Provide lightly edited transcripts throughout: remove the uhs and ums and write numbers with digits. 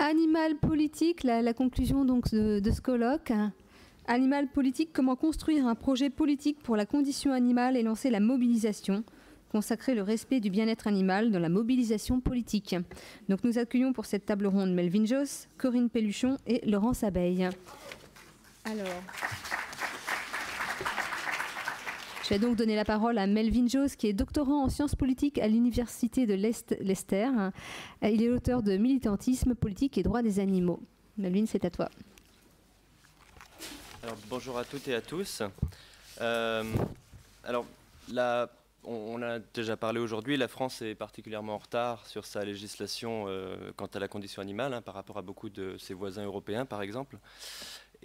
Animal politique, la conclusion donc de ce colloque. Animal politique, comment construire un projet politique pour la condition animale et lancer la mobilisation, consacrer le respect du bien-être animal dans la mobilisation politique. Donc nous accueillons pour cette table ronde Melvin Josse, Corinne Pelluchon et Laurence Abeille. Alors, je vais donc donner la parole à Melvin Josse, qui est doctorant en sciences politiques à l'université de Leicester. Il est l'auteur de Militantisme, politique et droits des animaux. Melvin, c'est à toi. Alors, bonjour à toutes et à tous. Alors, là, on a déjà parlé aujourd'hui, la France est particulièrement en retard sur sa législation quant à la condition animale, par rapport à beaucoup de ses voisins européens, par exemple.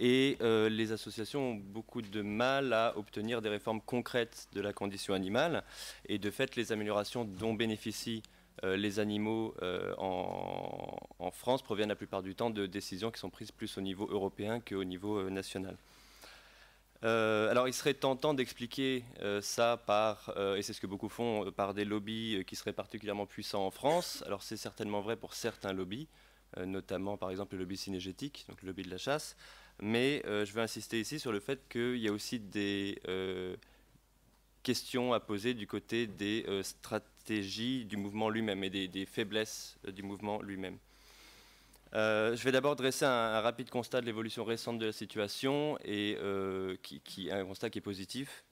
Et les associations ont beaucoup de mal à obtenir des réformes concrètes de la condition animale. Et de fait, les améliorations dont bénéficient les animaux en France proviennent la plupart du temps de décisions qui sont prises plus au niveau européen qu'au niveau national. Alors il serait tentant d'expliquer ça par, et c'est ce que beaucoup font, par des lobbies qui seraient particulièrement puissants en France. Alors c'est certainement vrai pour certains lobbies, notamment par exemple le lobby cynégétique, donc le lobby de la chasse. Mais je veux insister ici sur le fait qu'il y a aussi des questions à poser du côté des stratégies du mouvement lui-même et des faiblesses du mouvement lui-même. Je vais d'abord dresser un rapide constat de l'évolution récente de la situation, et un constat qui est positif,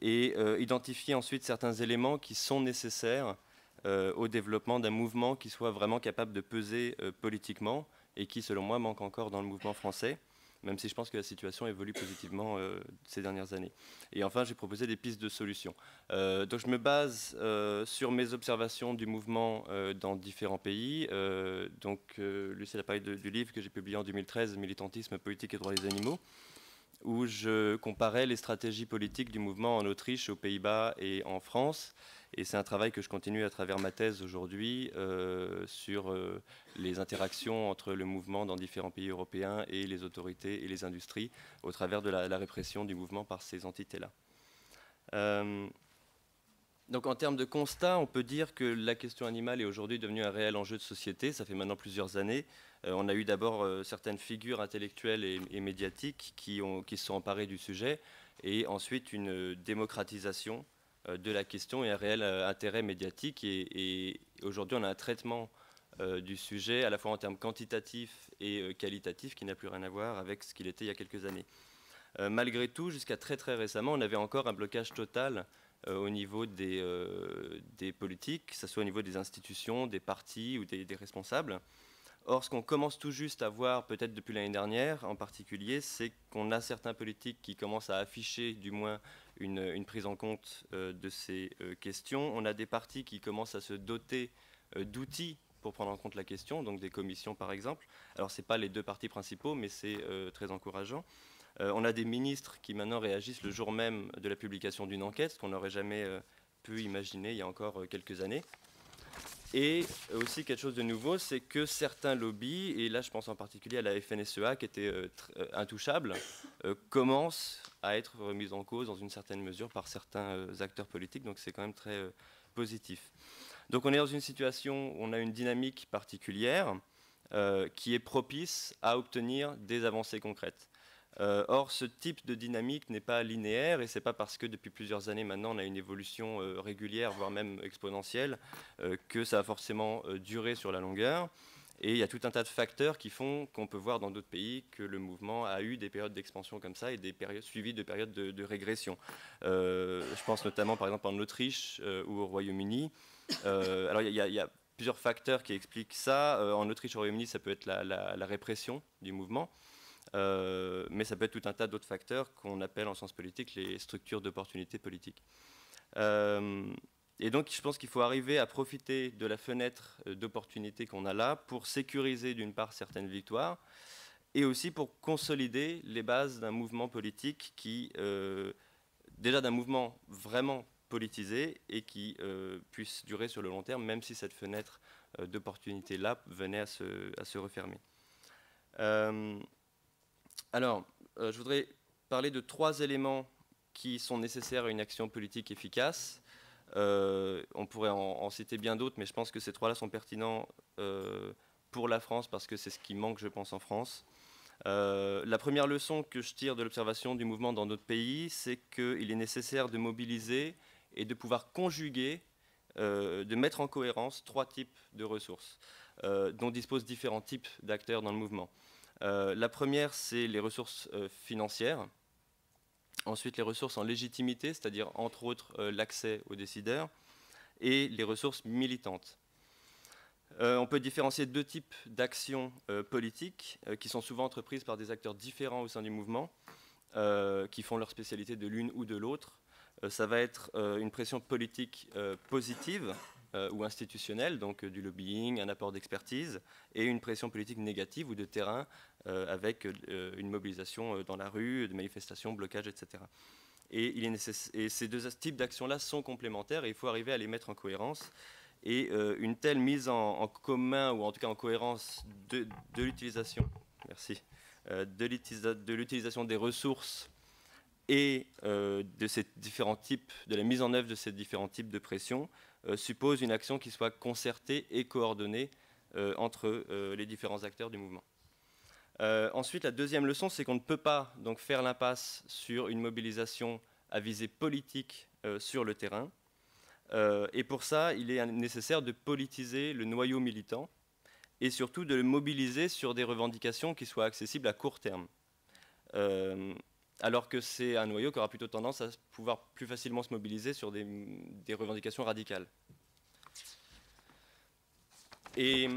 et identifier ensuite certains éléments qui sont nécessaires au développement d'un mouvement qui soit vraiment capable de peser politiquement, et qui, selon moi, manque encore dans le mouvement français, même si je pense que la situation évolue positivement ces dernières années. Et enfin, j'ai proposé des pistes de solutions. Donc je me base sur mes observations du mouvement dans différents pays. Lucille a parlé du livre que j'ai publié en 2013, Militantisme, politique et droits des animaux, où je comparais les stratégies politiques du mouvement en Autriche, aux Pays-Bas et en France. Et c'est un travail que je continue à travers ma thèse aujourd'hui sur les interactions entre le mouvement dans différents pays européens et les autorités et les industries au travers de la répression du mouvement par ces entités-là. Donc en termes de constat, on peut dire que la question animale est aujourd'hui devenue un réel enjeu de société. Ça fait maintenant plusieurs années. On a eu d'abord certaines figures intellectuelles et médiatiques qui se sont emparées du sujet, et ensuite une démocratisation de la question et un réel intérêt médiatique. Et aujourd'hui, on a un traitement du sujet à la fois en termes quantitatifs et qualitatifs qui n'a plus rien à voir avec ce qu'il était il y a quelques années. Malgré tout, jusqu'à très récemment, on avait encore un blocage total au niveau des politiques, que ce soit au niveau des institutions, des partis ou des responsables. Or, ce qu'on commence tout juste à voir, peut-être depuis l'année dernière en particulier, c'est qu'on a certains politiques qui commencent à afficher du moins une prise en compte de ces questions. On a des partis qui commencent à se doter d'outils pour prendre en compte la question, donc des commissions par exemple. Alors, ce n'est pas les deux partis principaux, mais c'est très encourageant. On a des ministres qui maintenant réagissent le jour même de la publication d'une enquête, ce qu'on n'aurait jamais pu imaginer il y a encore quelques années. Et aussi quelque chose de nouveau, c'est que certains lobbies, et là je pense en particulier à la FNSEA qui était intouchable, commencent à être remis en cause dans une certaine mesure par certains acteurs politiques, donc c'est quand même très positif. Donc on est dans une situation où on a une dynamique particulière qui est propice à obtenir des avancées concrètes. Or, ce type de dynamique n'est pas linéaire, et ce n'est pas parce que depuis plusieurs années maintenant on a une évolution régulière, voire même exponentielle, que ça va forcément durer sur la longueur. Et il y a tout un tas de facteurs qui font qu'on peut voir dans d'autres pays que le mouvement a eu des périodes d'expansion comme ça et des périodes suivies de périodes de régression. Je pense notamment par exemple en Autriche ou au Royaume-Uni. Alors il y a plusieurs facteurs qui expliquent ça. En Autriche, au Royaume-Uni, ça peut être la répression du mouvement. Mais ça peut être tout un tas d'autres facteurs qu'on appelle en sciences politiques les structures d'opportunité politique. Et donc je pense qu'il faut arriver à profiter de la fenêtre d'opportunité qu'on a là pour sécuriser d'une part certaines victoires, et aussi pour consolider les bases d'un mouvement politique qui, déjà d'un mouvement vraiment politisé et qui puisse durer sur le long terme, même si cette fenêtre d'opportunité-là venait à se refermer. Alors, je voudrais parler de 3 éléments qui sont nécessaires à une action politique efficace. On pourrait en citer bien d'autres, mais je pense que ces 3-là sont pertinents pour la France, parce que c'est ce qui manque, je pense, en France. La première leçon que je tire de l'observation du mouvement dans d'autres pays, c'est qu'il est nécessaire de mobiliser et de pouvoir conjuguer, de mettre en cohérence 3 types de ressources dont disposent différents types d'acteurs dans le mouvement. La première, c'est les ressources financières. Ensuite, les ressources en légitimité, c'est-à-dire entre autres l'accès aux décideurs, et les ressources militantes. On peut différencier 2 types d'actions politiques qui sont souvent entreprises par des acteurs différents au sein du mouvement, qui font leur spécialité de l'une ou de l'autre. Ça va être une pression politique positive ou institutionnelle, donc du lobbying, un apport d'expertise, et une pression politique négative ou de terrain avec une mobilisation dans la rue, de manifestations, blocages, etc. Et ces 2 types d'actions-là sont complémentaires et il faut arriver à les mettre en cohérence. Et une telle mise en commun, ou en tout cas en cohérence de l'utilisation, de l'utilisation des ressources et de la mise en œuvre de ces différents types de pression, suppose une action qui soit concertée et coordonnée entre les différents acteurs du mouvement. Ensuite, la deuxième leçon, c'est qu'on ne peut pas donc faire l'impasse sur une mobilisation à visée politique sur le terrain. Et pour ça, il est nécessaire de politiser le noyau militant et surtout de le mobiliser sur des revendications qui soient accessibles à court terme. Alors que c'est un noyau qui aura plutôt tendance à pouvoir plus facilement se mobiliser sur des revendications radicales. Et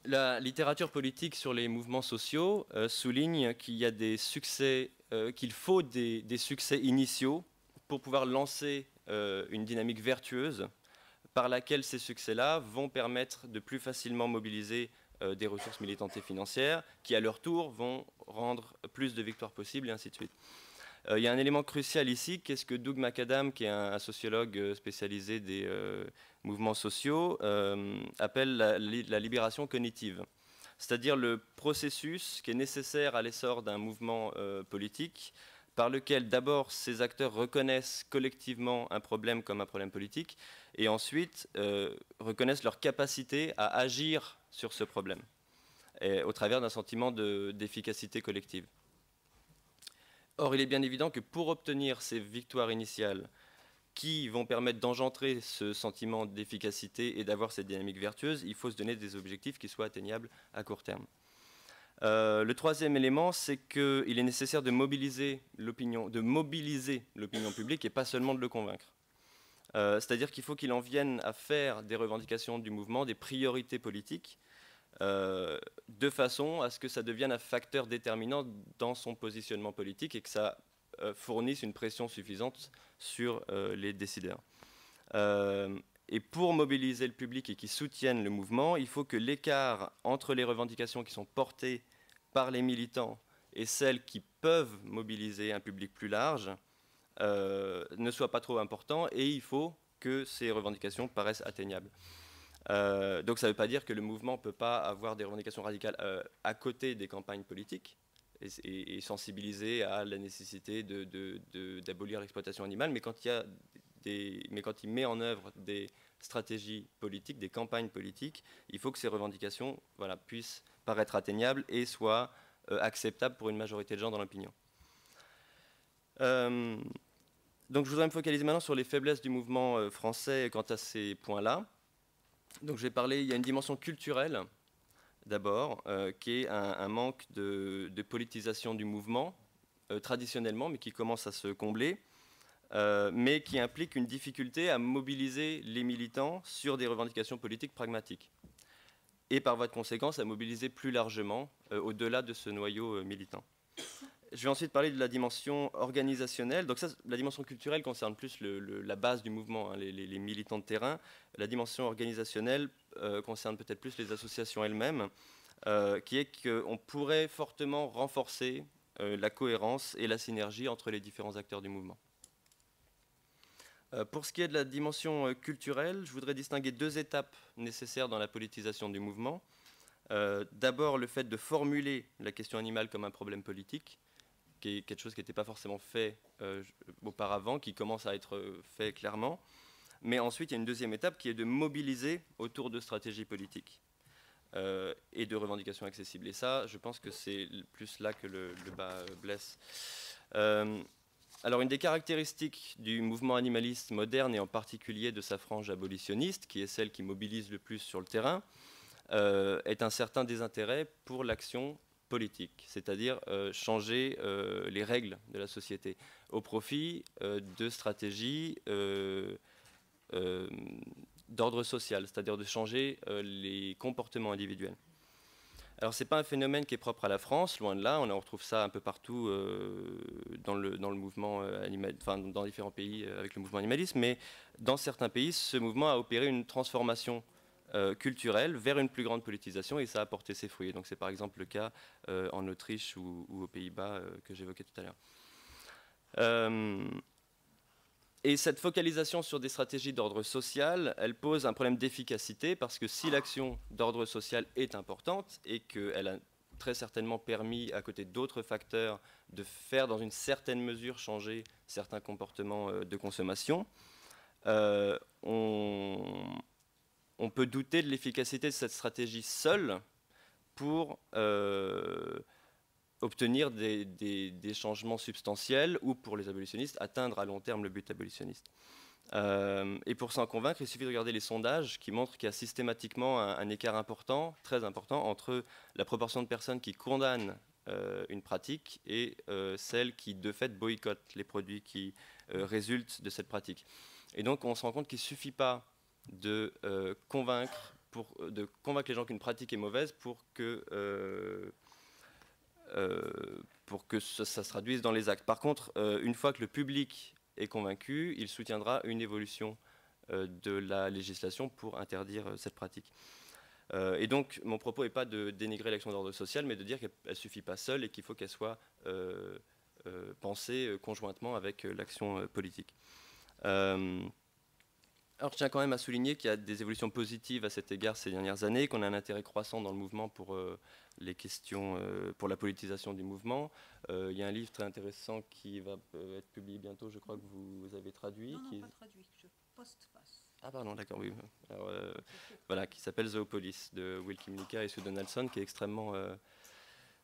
la littérature politique sur les mouvements sociaux souligne qu'il y a des succès, qu'il faut des succès initiaux pour pouvoir lancer une dynamique vertueuse par laquelle ces succès-là vont permettre de plus facilement mobiliser des ressources militantes et financières qui, à leur tour, vont rendre plus de victoires possibles, et ainsi de suite. Il y a un élément crucial ici, qu'est-ce que Doug McAdam, qui est un sociologue spécialisé des mouvements sociaux, appelle la libération cognitive. C'est-à-dire le processus qui est nécessaire à l'essor d'un mouvement politique, par lequel d'abord ces acteurs reconnaissent collectivement un problème comme un problème politique, et ensuite reconnaissent leur capacité à agir sur ce problème, au travers d'un sentiment d'efficacité collective. Or, il est bien évident que pour obtenir ces victoires initiales qui vont permettre d'engendrer ce sentiment d'efficacité et d'avoir cette dynamique vertueuse, il faut se donner des objectifs qui soient atteignables à court terme. Le troisième élément, c'est qu'il est nécessaire de mobiliser l'opinion publique et pas seulement de le convaincre. C'est-à-dire qu'il faut qu'il en vienne à faire des revendications du mouvement, des priorités politiques, de façon à ce que ça devienne un facteur déterminant dans son positionnement politique et que ça fournisse une pression suffisante sur les décideurs. Et pour mobiliser le public et qui soutienne le mouvement, il faut que l'écart entre les revendications qui sont portées par les militants et celles qui peuvent mobiliser un public plus large ne soit pas trop important, et il faut que ces revendications paraissent atteignables. Donc ça ne veut pas dire que le mouvement ne peut pas avoir des revendications radicales à côté des campagnes politiques et sensibiliser à la nécessité d'abolir l'exploitation animale, mais quand il met en œuvre des stratégies politiques, des campagnes politiques, il faut que ces revendications puissent paraître atteignables et soient acceptables pour une majorité de gens dans l'opinion. Donc je voudrais me focaliser maintenant sur les faiblesses du mouvement français quant à ces points-là. Donc je vais parler, il y a une dimension culturelle d'abord, qui est un manque de politisation du mouvement, traditionnellement, mais qui commence à se combler, mais qui implique une difficulté à mobiliser les militants sur des revendications politiques pragmatiques, et par voie de conséquence à mobiliser plus largement au-delà de ce noyau militant. Je vais ensuite parler de la dimension organisationnelle. Donc ça, la dimension culturelle concerne plus la base du mouvement, hein, les militants de terrain. La dimension organisationnelle concerne peut-être plus les associations elles-mêmes, qui est qu'on pourrait fortement renforcer la cohérence et la synergie entre les différents acteurs du mouvement. Pour ce qui est de la dimension culturelle, je voudrais distinguer 2 étapes nécessaires dans la politisation du mouvement. D'abord, le fait de formuler la question animale comme un problème politique, qui est quelque chose qui n'était pas forcément fait auparavant, qui commence à être fait clairement, Mais ensuite, il y a une deuxième étape qui est de mobiliser autour de stratégies politiques et de revendications accessibles. Et ça, je pense que c'est plus là que le bas blesse. Alors, une des caractéristiques du mouvement animaliste moderne, et en particulier de sa frange abolitionniste, qui est celle qui mobilise le plus sur le terrain, est un certain désintérêt pour l'action politique, c'est-à-dire changer les règles de la société au profit de stratégies d'ordre social, c'est-à-dire de changer les comportements individuels. Alors, ce n'est pas un phénomène qui est propre à la France, loin de là. On retrouve ça un peu partout dans le mouvement animal, enfin, dans différents pays avec le mouvement animaliste. Mais dans certains pays, ce mouvement a opéré une transformation culturelle vers une plus grande politisation et ça a porté ses fruits. Donc, c'est par exemple le cas en Autriche ou aux Pays-Bas que j'évoquais tout à l'heure. Et cette focalisation sur des stratégies d'ordre social, elle pose un problème d'efficacité parce que si l'action d'ordre social est importante et qu'elle a très certainement permis, à côté d'autres facteurs, de faire dans une certaine mesure changer certains comportements de consommation, on peut douter de l'efficacité de cette stratégie seule pour obtenir des changements substantiels ou, pour les abolitionnistes, atteindre à long terme le but abolitionniste. Et pour s'en convaincre, il suffit de regarder les sondages qui montrent qu'il y a systématiquement un écart important, très important, entre la proportion de personnes qui condamnent une pratique et celles qui, de fait, boycottent les produits qui résultent de cette pratique. Et donc, on se rend compte qu'il ne suffit pas de convaincre les gens qu'une pratique est mauvaise pour que ça se traduise dans les actes. Par contre, une fois que le public est convaincu, il soutiendra une évolution de la législation pour interdire cette pratique. Et donc, mon propos n'est pas de dénigrer l'action d'ordre social, mais de dire qu'elle ne suffit pas seule et qu'il faut qu'elle soit pensée conjointement avec l'action politique. Alors, je tiens quand même à souligner qu'il y a des évolutions positives à cet égard ces dernières années, qu'on a un intérêt croissant dans le mouvement pour les questions, pour la politisation du mouvement. Il y a un livre très intéressant qui va être publié bientôt, je crois que vous avez traduit. Non, pas traduit, je postface. Ah pardon, d'accord, oui. Alors, voilà, qui s'appelle Zoopolis, de Will Kimlicka et Sue Donaldson, qui est extrêmement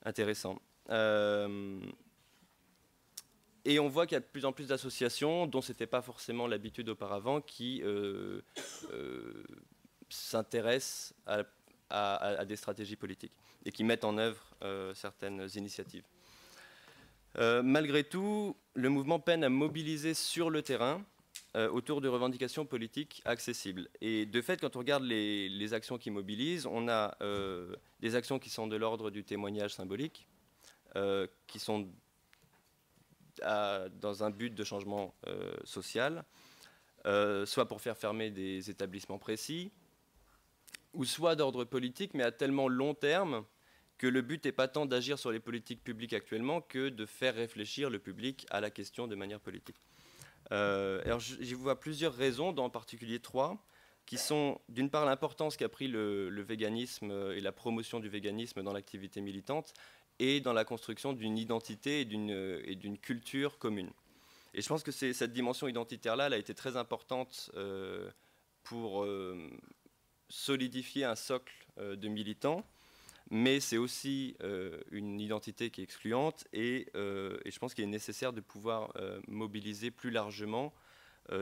intéressant. Et on voit qu'il y a de plus en plus d'associations, dont ce n'était pas forcément l'habitude auparavant, qui s'intéressent à des stratégies politiques et qui mettent en œuvre certaines initiatives. Malgré tout, le mouvement peine à mobiliser sur le terrain autour de revendications politiques accessibles. Et de fait, quand on regarde les actions qui mobilisent, on a des actions qui sont de l'ordre du témoignage symbolique, qui sont dans un but de changement social, soit pour faire fermer des établissements précis, ou soit d'ordre politique, mais à tellement long terme que le but n'est pas tant d'agir sur les politiques publiques actuellement que de faire réfléchir le public à la question de manière politique. Alors j'y vois plusieurs raisons, en particulier 3, qui sont d'une part l'importance qu'a pris le véganisme et la promotion du véganisme dans l'activité militante, et dans la construction d'une identité et d'une culture commune. Et je pense que cette dimension identitaire-là, elle a été très importante pour solidifier un socle de militants, mais c'est aussi une identité qui est excluante, et je pense qu'il est nécessaire de pouvoir mobiliser plus largement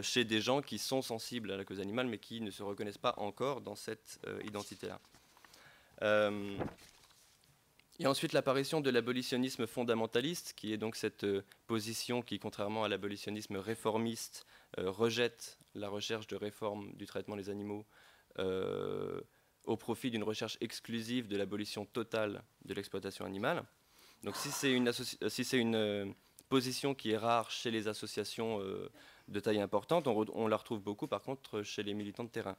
chez des gens qui sont sensibles à la cause animale, mais qui ne se reconnaissent pas encore dans cette identité-là. Et ensuite, l'apparition de l'abolitionnisme fondamentaliste, qui est donc cette position qui, contrairement à l'abolitionnisme réformiste, rejette la recherche de réforme du traitement des animaux au profit d'une recherche exclusive de l'abolition totale de l'exploitation animale. Donc si c'est une position qui est rare chez les associations de taille importante, on la retrouve beaucoup par contre chez les militants de terrain.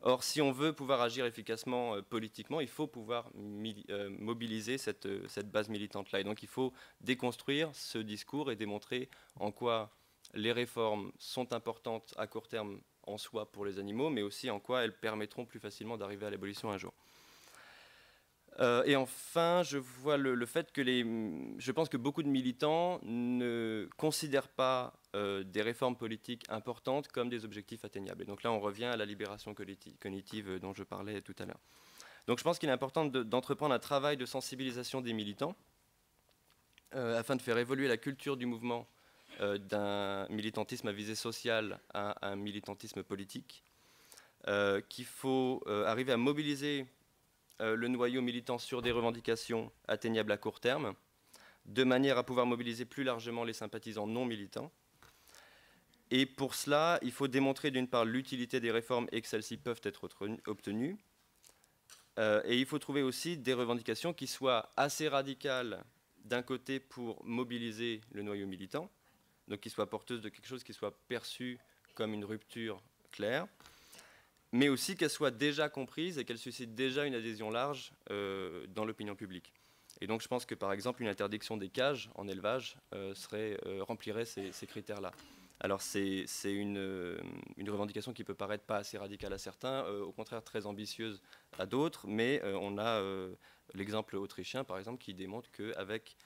Or, si on veut pouvoir agir efficacement politiquement, il faut pouvoir mobiliser cette base militante-là. Et donc, il faut déconstruire ce discours et démontrer en quoi les réformes sont importantes à court terme en soi pour les animaux, mais aussi en quoi elles permettront plus facilement d'arriver à l'abolition un jour. Et enfin, je vois le fait que je pense que beaucoup de militants ne considèrent pas des réformes politiques importantes comme des objectifs atteignables. Et donc là, on revient à la libération cognitive dont je parlais tout à l'heure. Donc je pense qu'il est important d'entreprendre un travail de sensibilisation des militants afin de faire évoluer la culture du mouvement d'un militantisme à visée sociale à un militantisme politique, qu'il faut arriver à mobiliser le noyau militant sur des revendications atteignables à court terme, de manière à pouvoir mobiliser plus largement les sympathisants non militants. Et pour cela, il faut démontrer d'une part l'utilité des réformes et que celles-ci peuvent être obtenues. Et il faut trouver aussi des revendications qui soient assez radicales d'un côté pour mobiliser le noyau militant, donc qui soient porteuses de quelque chose qui soit perçu comme une rupture claire, mais aussi qu'elles soient déjà comprises et qu'elles suscitent déjà une adhésion large dans l'opinion publique. Et donc je pense que par exemple une interdiction des cages en élevage remplirait ces critères-là. Alors c'est une revendication qui peut paraître pas assez radicale à certains, au contraire très ambitieuse à d'autres, mais on a l'exemple autrichien par exemple qui démontre qu'avec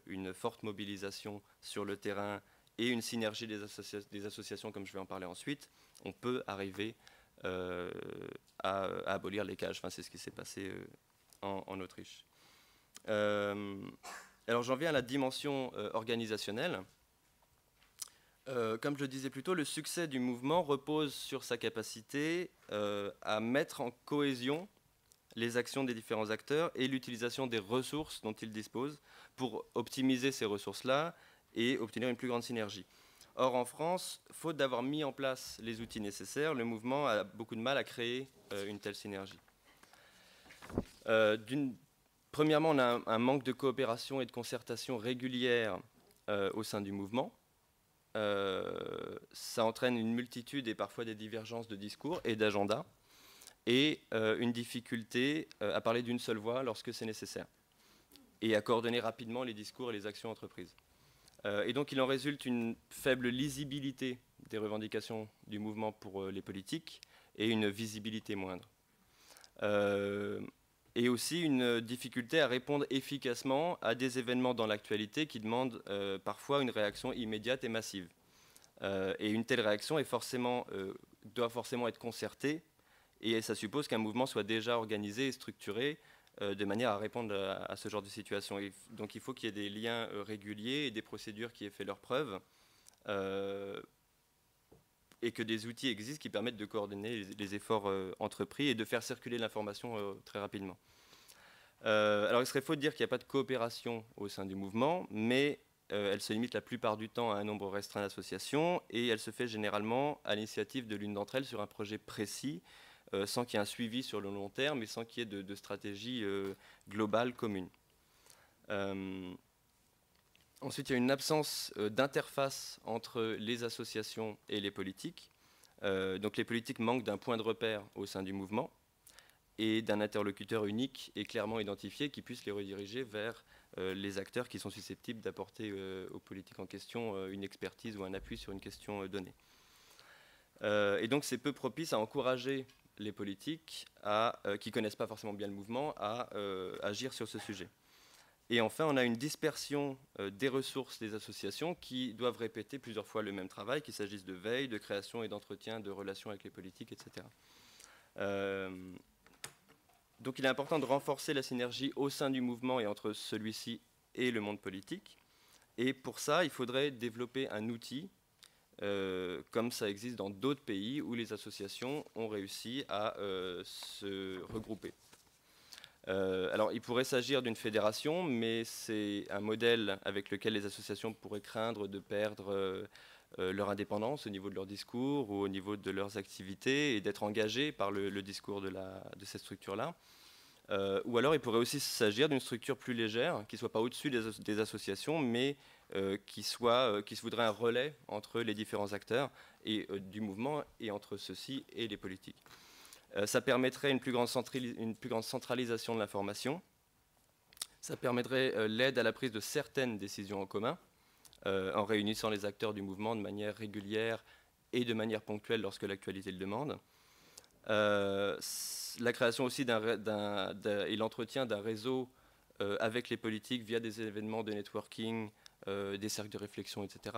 une forte mobilisation sur le terrain et une synergie des associations, comme je vais en parler ensuite, on peut arriver à abolir les cages. Enfin, c'est ce qui s'est passé en Autriche. Alors j'en viens à la dimension organisationnelle. Comme je le disais plus tôt, le succès du mouvement repose sur sa capacité à mettre en cohésion les actions des différents acteurs et l'utilisation des ressources dont ils disposent pour optimiser ces ressources-là et obtenir une plus grande synergie. Or, en France, faute d'avoir mis en place les outils nécessaires, le mouvement a beaucoup de mal à créer une telle synergie. Premièrement, on a un manque de coopération et de concertation régulière au sein du mouvement. Ça entraîne une multitude et parfois des divergences de discours et d'agenda, et une difficulté à parler d'une seule voix lorsque c'est nécessaire, et à coordonner rapidement les discours et les actions entreprises. Et donc il en résulte une faible lisibilité des revendications du mouvement pour les politiques et une visibilité moindre. Et aussi une difficulté à répondre efficacement à des événements dans l'actualité qui demandent parfois une réaction immédiate et massive. Et une telle réaction doit forcément être concertée, et ça suppose qu'un mouvement soit déjà organisé et structuré de manière à répondre à ce genre de situation. Et donc il faut qu'il y ait des liens réguliers et des procédures qui aient fait leurs preuves, et que des outils existent qui permettent de coordonner les efforts entrepris et de faire circuler l'information très rapidement. Alors il serait faux de dire qu'il n'y a pas de coopération au sein du mouvement, mais elle se limite la plupart du temps à un nombre restreint d'associations, et elle se fait généralement à l'initiative de l'une d'entre elles sur un projet précis, sans qu'il y ait un suivi sur le long terme et sans qu'il y ait de stratégie globale commune. Ensuite, il y a une absence d'interface entre les associations et les politiques. Donc les politiques manquent d'un point de repère au sein du mouvement et d'un interlocuteur unique et clairement identifié qui puisse les rediriger vers les acteurs qui sont susceptibles d'apporter aux politiques en question une expertise ou un appui sur une question donnée. Et donc c'est peu propice à encourager les politiques qui ne connaissent pas forcément bien le mouvement à agir sur ce sujet. Et enfin, on a une dispersion des ressources des associations qui doivent répéter plusieurs fois le même travail, qu'il s'agisse de veille, de création et d'entretien de relations avec les politiques, etc. Donc il est important de renforcer la synergie au sein du mouvement et entre celui-ci et le monde politique. Et pour ça, il faudrait développer un outil, comme ça existe dans d'autres pays où les associations ont réussi à se regrouper. Alors, il pourrait s'agir d'une fédération, mais c'est un modèle avec lequel les associations pourraient craindre de perdre leur indépendance au niveau de leur discours ou au niveau de leurs activités et d'être engagées par le discours de cette structure-là. Ou alors, il pourrait aussi s'agir d'une structure plus légère, qui ne soit pas au-dessus des associations, mais qui se voudrait un relais entre les différents acteurs du mouvement et entre ceux-ci et les politiques. Ça permettrait une plus grande centralisation de l'information. Ça permettrait l'aide à la prise de certaines décisions en commun, en réunissant les acteurs du mouvement de manière régulière et de manière ponctuelle lorsque l'actualité le demande. la création aussi et l'entretien d'un réseau avec les politiques via des événements de networking, des cercles de réflexion, etc.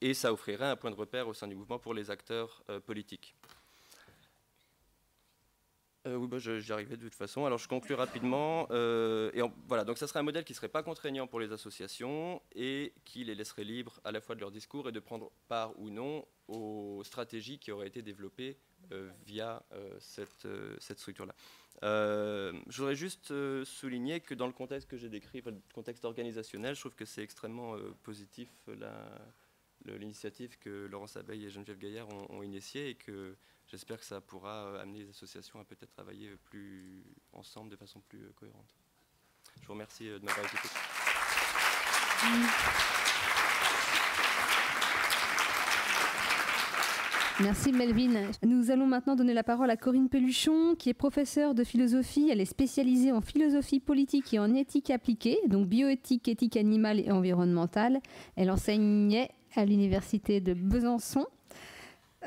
Et ça offrirait un point de repère au sein du mouvement pour les acteurs politiques. Oui, j'y arrivais de toute façon. Alors je conclue rapidement. Voilà, donc ça serait un modèle qui ne serait pas contraignant pour les associations et qui les laisserait libres à la fois de leur discours et de prendre part ou non aux stratégies qui auraient été développées via cette structure-là. Je voudrais juste souligner que dans le contexte que j'ai décrit, le contexte organisationnel, je trouve que c'est extrêmement positif l'initiative que Laurence Abeille et Geneviève Gaillard ont initiée et que j'espère que ça pourra amener les associations à peut-être travailler plus ensemble de façon plus cohérente. Je vous remercie de m'avoir écouté. Merci Melvin. Nous allons maintenant donner la parole à Corinne Pelluchon, qui est professeure de philosophie. Elle est spécialisée en philosophie politique et en éthique appliquée, donc bioéthique, éthique animale et environnementale. Elle enseignait à l'université de Besançon,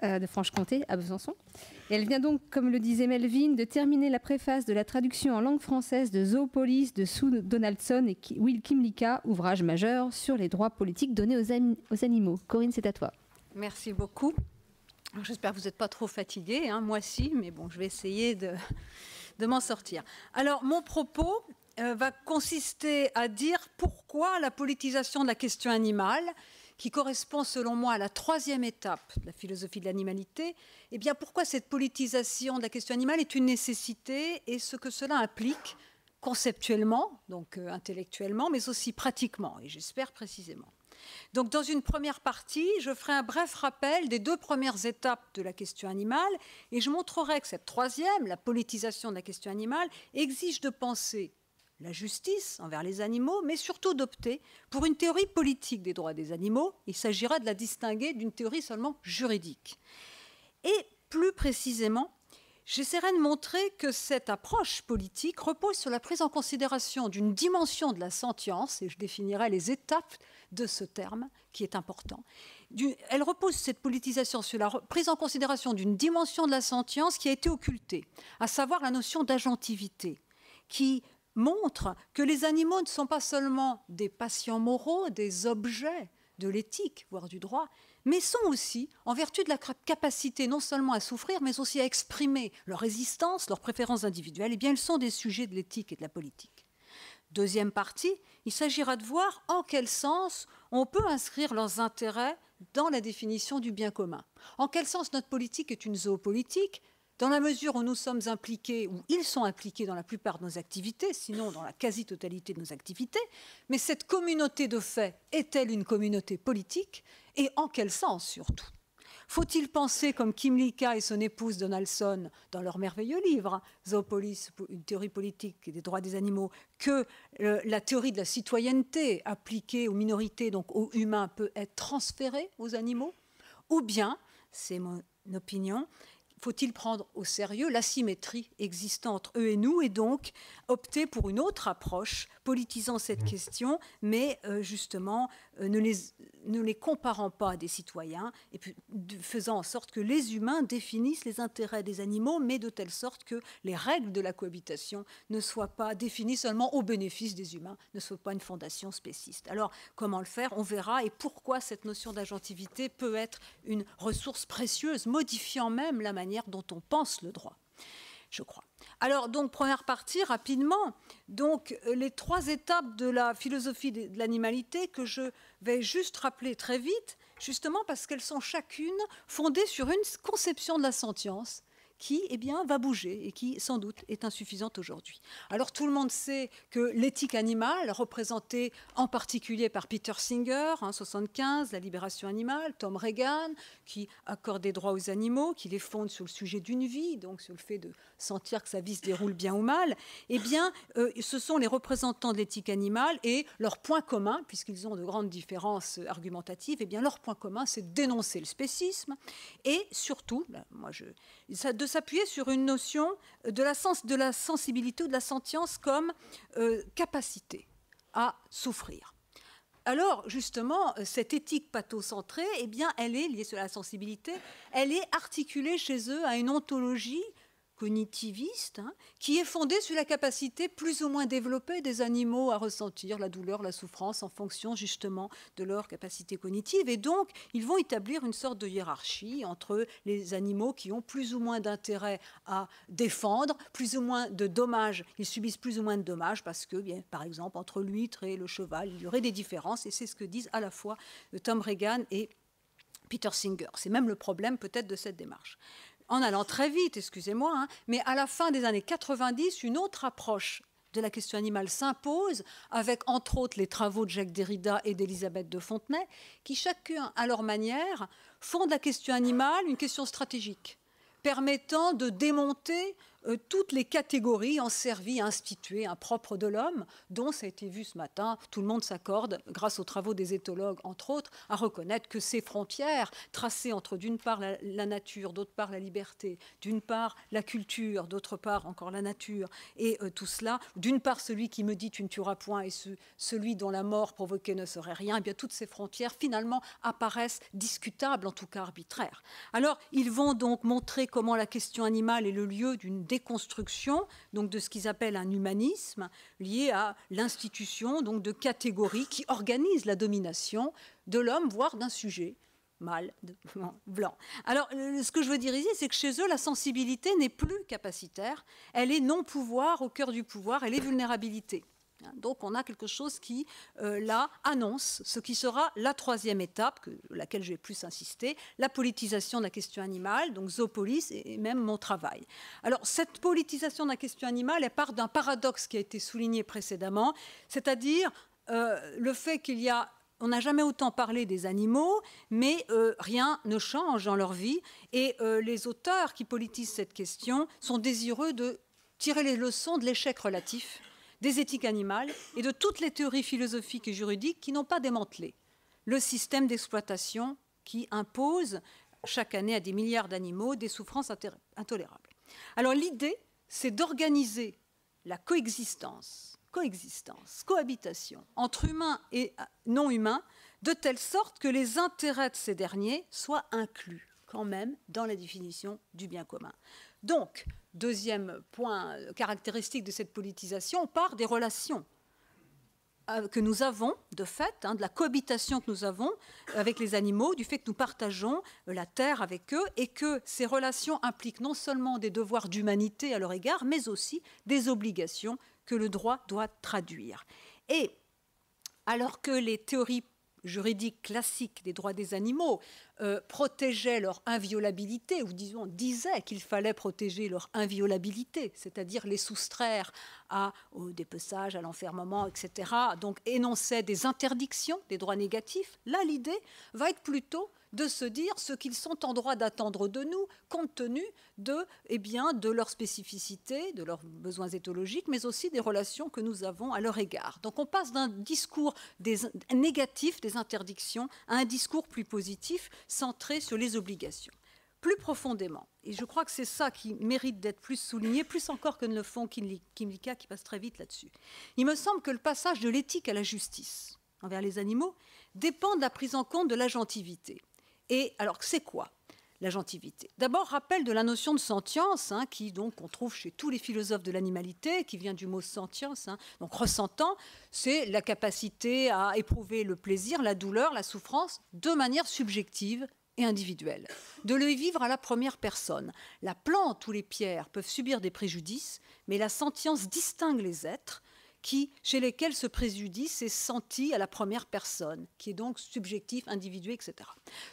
de Franche-Comté à Besançon. Et elle vient donc, comme le disait Melvin, de terminer la préface de la traduction en langue française de Zoopolis de Sue Donaldson et Will Kymlicka, ouvrage majeur sur les droits politiques donnés aux animaux. Corinne, c'est à toi. Merci beaucoup. J'espère que vous n'êtes pas trop fatigués, hein, moi si, mais bon, je vais essayer de m'en sortir. Alors, mon propos va consister à dire pourquoi la politisation de la question animale, qui correspond selon moi à la troisième étape de la philosophie de l'animalité, eh bien pourquoi cette politisation de la question animale est une nécessité et ce que cela implique conceptuellement, donc intellectuellement, mais aussi pratiquement, et j'espère précisément. Donc dans une première partie, je ferai un bref rappel des deux premières étapes de la question animale et je montrerai que cette troisième, la politisation de la question animale, exige de penser la justice envers les animaux, mais surtout d'opter pour une théorie politique des droits des animaux. Il s'agira de la distinguer d'une théorie seulement juridique. Et plus précisément, j'essaierai de montrer que cette approche politique repose sur la prise en considération d'une dimension de la sentience, et je définirai les étapes de ce terme qui est important. Elle repose, cette politisation, sur la prise en considération d'une dimension de la sentience qui a été occultée, à savoir la notion d'agentivité, qui montre que les animaux ne sont pas seulement des patients moraux, des objets de l'éthique, voire du droit, mais sont aussi, en vertu de la capacité non seulement à souffrir, mais aussi à exprimer leur résistance, leurs préférences individuelles, eh bien, ils sont des sujets de l'éthique et de la politique. Deuxième partie, il s'agira de voir en quel sens on peut inscrire leurs intérêts dans la définition du bien commun. En quel sens notre politique est une zoopolitique, dans la mesure où nous sommes impliqués, où ils sont impliqués dans la plupart de nos activités, sinon dans la quasi-totalité de nos activités, mais cette communauté de fait est-elle une communauté politique, et en quel sens surtout ? Faut-il penser, comme Kymlicka et son épouse Donaldson, dans leur merveilleux livre, Zoopolis, une théorie politique et des droits des animaux, que la théorie de la citoyenneté appliquée aux minorités, donc aux humains, peut être transférée aux animaux ? Ou bien, c'est mon opinion, faut-il prendre au sérieux l'asymétrie existant entre eux et nous et donc opter pour une autre approche politisant cette question, mais justement ne les comparant pas à des citoyens et puis faisant en sorte que les humains définissent les intérêts des animaux, mais de telle sorte que les règles de la cohabitation ne soient pas définies seulement au bénéfice des humains, ne soient pas une fondation spéciste. Alors, comment le faire ? On verra, et pourquoi cette notion d'agentivité peut être une ressource précieuse, modifiant même la manière dont on pense le droit, je crois. Alors, donc, première partie, rapidement, donc, les trois étapes de la philosophie de l'animalité que je vais juste rappeler très vite, justement parce qu'elles sont chacune fondées sur une conception de la sentience qui, eh bien, va bouger et qui, sans doute, est insuffisante aujourd'hui. Alors, tout le monde sait que l'éthique animale, représentée en particulier par Peter Singer, en 1975, la libération animale, Tom Regan, qui accorde des droits aux animaux, qui les fonde sur le sujet d'une vie, donc sur le fait de sentir que sa vie se déroule bien ou mal, eh bien, ce sont les représentants de l'éthique animale et leur point commun, puisqu'ils ont de grandes différences argumentatives, eh bien, leur point commun, c'est de dénoncer le spécisme et surtout, de s'appuyer sur une notion de la sensibilité ou de la sentience comme capacité à souffrir. Alors, justement, cette éthique pathocentrée, eh bien, elle est liée sur la sensibilité, elle est articulée chez eux à une ontologie cognitiviste, qui est fondée sur la capacité plus ou moins développée des animaux à ressentir la douleur, la souffrance en fonction justement de leur capacité cognitive. Et donc, ils vont établir une sorte de hiérarchie entre les animaux qui ont plus ou moins d'intérêt à défendre, plus ou moins de dommages, ils subissent plus ou moins de dommages parce que, bien, par exemple, entre l'huître et le cheval, il y aurait des différences. Et c'est ce que disent à la fois Tom Regan et Peter Singer. C'est même le problème peut-être de cette démarche. En allant très vite, excusez-moi, mais à la fin des années 90, une autre approche de la question animale s'impose, avec entre autres les travaux de Jacques Derrida et d'Elisabeth de Fontenay, qui chacun à leur manière font de la question animale une question stratégique, permettant de démonter toutes les catégories en servi à instituer un propre de l'homme, dont ça a été vu ce matin, tout le monde s'accorde, grâce aux travaux des éthologues, entre autres, à reconnaître que ces frontières tracées entre d'une part la nature, d'autre part la liberté, d'une part la culture, d'autre part encore la nature, et tout cela, d'une part celui qui me dit tu ne tueras point et celui dont la mort provoquée ne serait rien, et bien toutes ces frontières finalement apparaissent discutables, en tout cas arbitraires. Alors ils vont donc montrer comment la question animale est le lieu d'une déconstruction donc de ce qu'ils appellent un humanisme lié à l'institution donc de catégories qui organisent la domination de l'homme, voire d'un sujet mâle, blanc. Alors, ce que je veux dire ici, c'est que chez eux, la sensibilité n'est plus capacitaire, elle est non-pouvoir au cœur du pouvoir, elle est vulnérabilité. Donc on a quelque chose qui, là, annonce ce qui sera la troisième étape, laquelle je vais plus insister, la politisation de la question animale, donc zoopolis et même mon travail. Alors cette politisation de la question animale, elle part d'un paradoxe qui a été souligné précédemment, c'est-à-dire le fait qu'il y a... On n'a jamais autant parlé des animaux, mais rien ne change dans leur vie. Et les auteurs qui politisent cette question sont désireux de tirer les leçons de l'échec relatif des éthiques animales et de toutes les théories philosophiques et juridiques qui n'ont pas démantelé le système d'exploitation qui impose chaque année à des milliards d'animaux des souffrances intolérables. Alors l'idée, c'est d'organiser la cohabitation entre humains et non humains de telle sorte que les intérêts de ces derniers soient inclus quand même dans la définition du bien commun. Donc, deuxième point caractéristique de cette politisation, on part des relations que nous avons, de fait, de la cohabitation que nous avons avec les animaux, du fait que nous partageons la terre avec eux et que ces relations impliquent non seulement des devoirs d'humanité à leur égard, mais aussi des obligations que le droit doit traduire. Et alors que les théories juridiques classiques des droits des animaux protégeaient leur inviolabilité, ou disons disaient qu'il fallait protéger leur inviolabilité, c'est-à-dire les soustraire au dépeçage, à l'enfermement, etc., donc énonçaient des interdictions, des droits négatifs, là l'idée va être plutôt de se dire ce qu'ils sont en droit d'attendre de nous, compte tenu de leur spécificité, de leurs besoins éthologiques, mais aussi des relations que nous avons à leur égard. Donc on passe d'un discours négatif des interdictions à un discours plus positif, centré sur les obligations. Plus profondément, et je crois que c'est ça qui mérite d'être plus souligné, plus encore que ne le font Kymlicka, qui passe très vite là-dessus. Il me semble que le passage de l'éthique à la justice envers les animaux dépend de la prise en compte de l'agentivité. Et alors, c'est quoi l'agentivité? D'abord, rappel de la notion de sentience, qu'on trouve chez tous les philosophes de l'animalité, qui vient du mot sentience. Donc, ressentant, c'est la capacité à éprouver le plaisir, la douleur, la souffrance de manière subjective et individuelle, de le vivre à la première personne. La plante ou les pierres peuvent subir des préjudices, mais la sentience distingue les êtres chez lesquels ce préjudice est senti à la première personne, qui est donc subjectif, individuel, etc.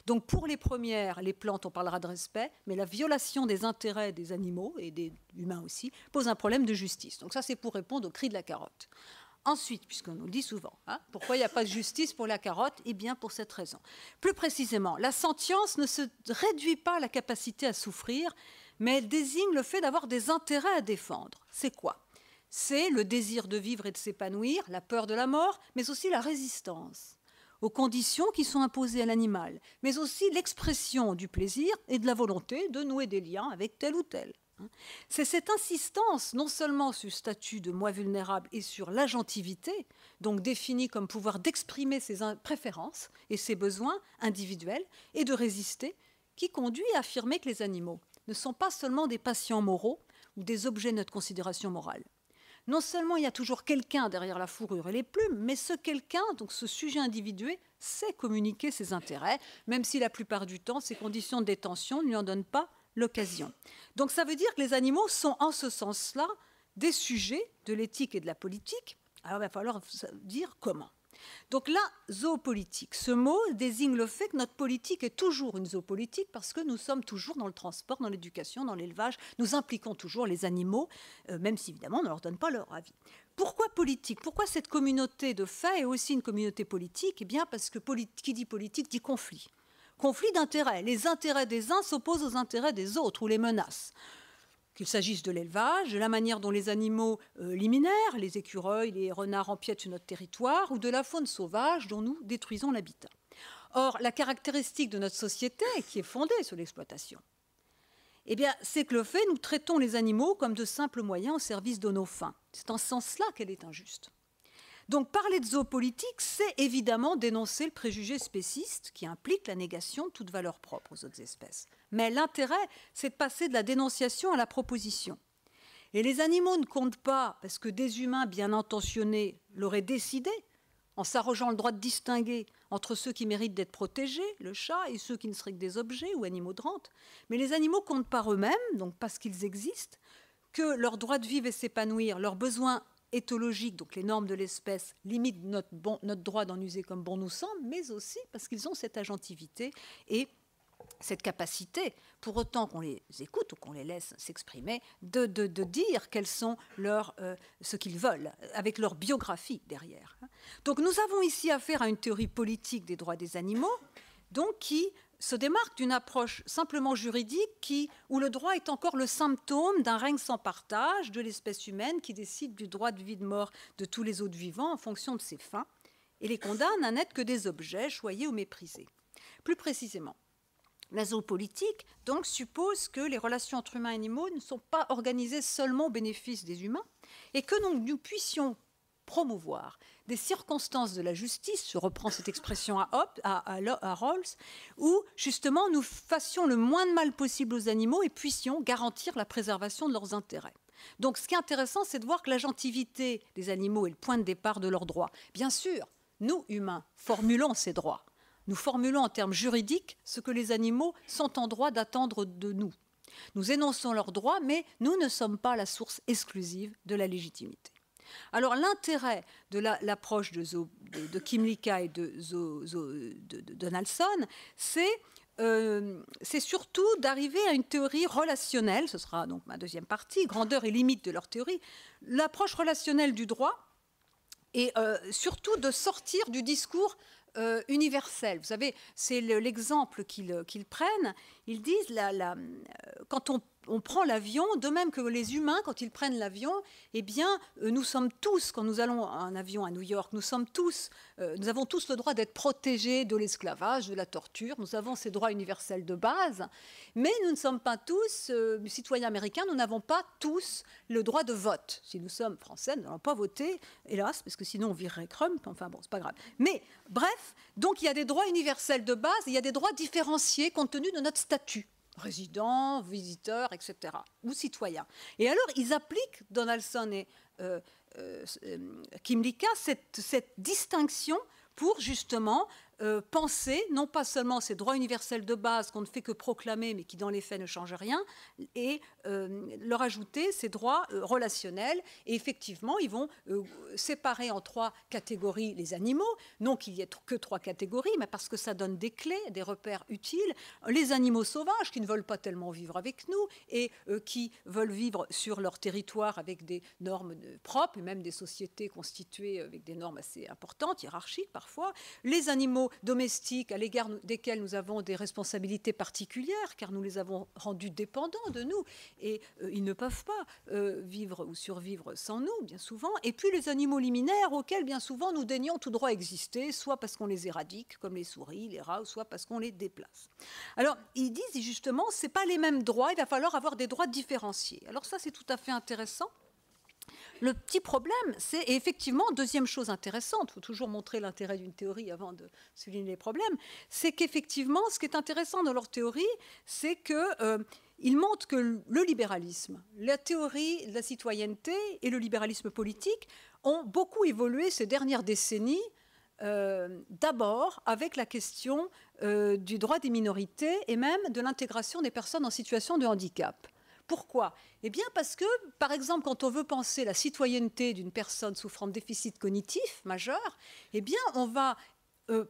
Donc pour les premières, les plantes, on parlera de respect, mais la violation des intérêts des animaux, et des humains aussi, pose un problème de justice. Donc ça, c'est pour répondre au cri de la carotte. Ensuite, puisqu'on nous le dit souvent, pourquoi il n'y a pas de justice pour la carotte? Eh bien, pour cette raison. Plus précisément, la sentience ne se réduit pas à la capacité à souffrir, mais elle désigne le fait d'avoir des intérêts à défendre. C'est quoi? C'est le désir de vivre et de s'épanouir, la peur de la mort, mais aussi la résistance aux conditions qui sont imposées à l'animal, mais aussi l'expression du plaisir et de la volonté de nouer des liens avec tel ou tel. C'est cette insistance non seulement sur le statut de moi vulnérable et sur l'agentivité, donc définie comme pouvoir d'exprimer ses préférences et ses besoins individuels et de résister, qui conduit à affirmer que les animaux ne sont pas seulement des patients moraux, ou des objets de notre considération morale. Non seulement il y a toujours quelqu'un derrière la fourrure et les plumes, mais ce quelqu'un, donc ce sujet individué, sait communiquer ses intérêts, même si la plupart du temps, ses conditions de détention ne lui en donnent pas l'occasion. Donc ça veut dire que les animaux sont en ce sens-là des sujets de l'éthique et de la politique. Alors il va falloir dire comment. Donc la zoopolitique, ce mot désigne le fait que notre politique est toujours une zoopolitique parce que nous sommes toujours dans le transport, dans l'éducation, dans l'élevage. Nous impliquons toujours les animaux, même si évidemment on ne leur donne pas leur avis. Pourquoi politique? Pourquoi cette communauté de fait est aussi une communauté politique? Eh bien parce que qui dit politique dit conflit. Conflit d'intérêts. Les intérêts des uns s'opposent aux intérêts des autres ou les menacent. Qu'il s'agisse de l'élevage, de la manière dont les animaux liminaires, les écureuils, les renards empiètent sur notre territoire, ou de la faune sauvage dont nous détruisons l'habitat. Or, la caractéristique de notre société, qui est fondée sur l'exploitation, eh bien, c'est que le fait, nous traitons les animaux comme de simples moyens au service de nos fins. C'est en ce sens-là qu'elle est injuste. Donc parler de zoopolitique, c'est évidemment dénoncer le préjugé spéciste qui implique la négation de toute valeur propre aux autres espèces. Mais l'intérêt, c'est de passer de la dénonciation à la proposition. Et les animaux ne comptent pas parce que des humains bien intentionnés l'auraient décidé, en s'arrogeant le droit de distinguer entre ceux qui méritent d'être protégés, le chat, et ceux qui ne seraient que des objets ou animaux de rente. Mais les animaux comptent par eux-mêmes, donc parce qu'ils existent, que leur droit de vivre et s'épanouir, leurs besoins éthologiques, donc les normes de l'espèce, limitent notre droit d'en user comme bon nous semble, mais aussi parce qu'ils ont cette agentivité et cette capacité, pour autant qu'on les écoute ou qu'on les laisse s'exprimer, de dire quels sont ce qu'ils veulent, avec leur biographie derrière. Donc nous avons ici affaire à une théorie politique des droits des animaux, donc qui se démarque d'une approche simplement juridique où le droit est encore le symptôme d'un règne sans partage de l'espèce humaine qui décide du droit de vie, de mort de tous les autres vivants en fonction de ses fins et les condamne à n'être que des objets choyés ou méprisés. Plus précisément, la zoopolitique donc suppose que les relations entre humains et animaux ne sont pas organisées seulement au bénéfice des humains et que nous puissions promouvoir des circonstances de la justice, je reprends cette expression à Rawls, où justement nous fassions le moins de mal possible aux animaux et puissions garantir la préservation de leurs intérêts. Donc ce qui est intéressant, c'est de voir que l'agentivité des animaux est le point de départ de leurs droits. Bien sûr, nous, humains, formulons ces droits. Nous formulons en termes juridiques ce que les animaux sont en droit d'attendre de nous. Nous énonçons leurs droits, mais nous ne sommes pas la source exclusive de la légitimité. Alors l'intérêt de l'approche de Kymlicka et de Donaldson, c'est surtout d'arriver à une théorie relationnelle, ce sera donc ma deuxième partie, grandeur et limite de leur théorie, l'approche relationnelle du droit et surtout de sortir du discours universel. Vous savez, c'est l'exemple qu'ils prennent. Ils disent, quand on prend l'avion, de même que les humains, quand ils prennent l'avion, eh bien, nous sommes tous, quand nous allons en avion à New York, nous avons tous le droit d'être protégés de l'esclavage, de la torture. Nous avons ces droits universels de base, mais nous ne sommes pas tous citoyens américains, nous n'avons pas tous le droit de vote. Si nous sommes français, nous n'allons pas voter, hélas, parce que sinon on virerait Trump, enfin bon, c'est pas grave. Mais bref, donc il y a des droits universels de base, et il y a des droits différenciés compte tenu de notre statut. Résidents, visiteurs, etc., ou citoyens. Et alors, ils appliquent, Donaldson et Kymlicka, cette distinction pour justement penser non pas seulement ces droits universels de base qu'on ne fait que proclamer, mais qui dans les faits ne changent rien, et leur ajouter ces droits relationnels. Et effectivement, ils vont séparer en trois catégories les animaux, non qu'il n'y ait que trois catégories, mais parce que ça donne des clés, des repères utiles. Les animaux sauvages qui ne veulent pas tellement vivre avec nous et qui veulent vivre sur leur territoire avec des normes propres, et même des sociétés constituées avec des normes assez importantes, hiérarchiques parfois. Les animaux domestiques à l'égard desquels nous avons des responsabilités particulières, car nous les avons rendus dépendants de nous, et ils ne peuvent pas vivre ou survivre sans nous, bien souvent. Et puis les animaux liminaires, auxquels bien souvent nous dénions tout droit à exister, soit parce qu'on les éradique, comme les souris, les rats, ou soit parce qu'on les déplace. Alors, ils disent justement, ce n'est pas les mêmes droits, il va falloir avoir des droits différenciés. Alors ça, c'est tout à fait intéressant. Le petit problème, c'est effectivement, deuxième chose intéressante, il faut toujours montrer l'intérêt d'une théorie avant de souligner les problèmes, c'est qu'effectivement, ce qui est intéressant dans leur théorie, c'est que il montre que le libéralisme, la théorie de la citoyenneté et le libéralisme politique ont beaucoup évolué ces dernières décennies, d'abord avec la question du droit des minorités et même de l'intégration des personnes en situation de handicap. Pourquoi? Eh bien parce que, par exemple, quand on veut penser la citoyenneté d'une personne souffrant de déficit cognitif majeur, eh bien on va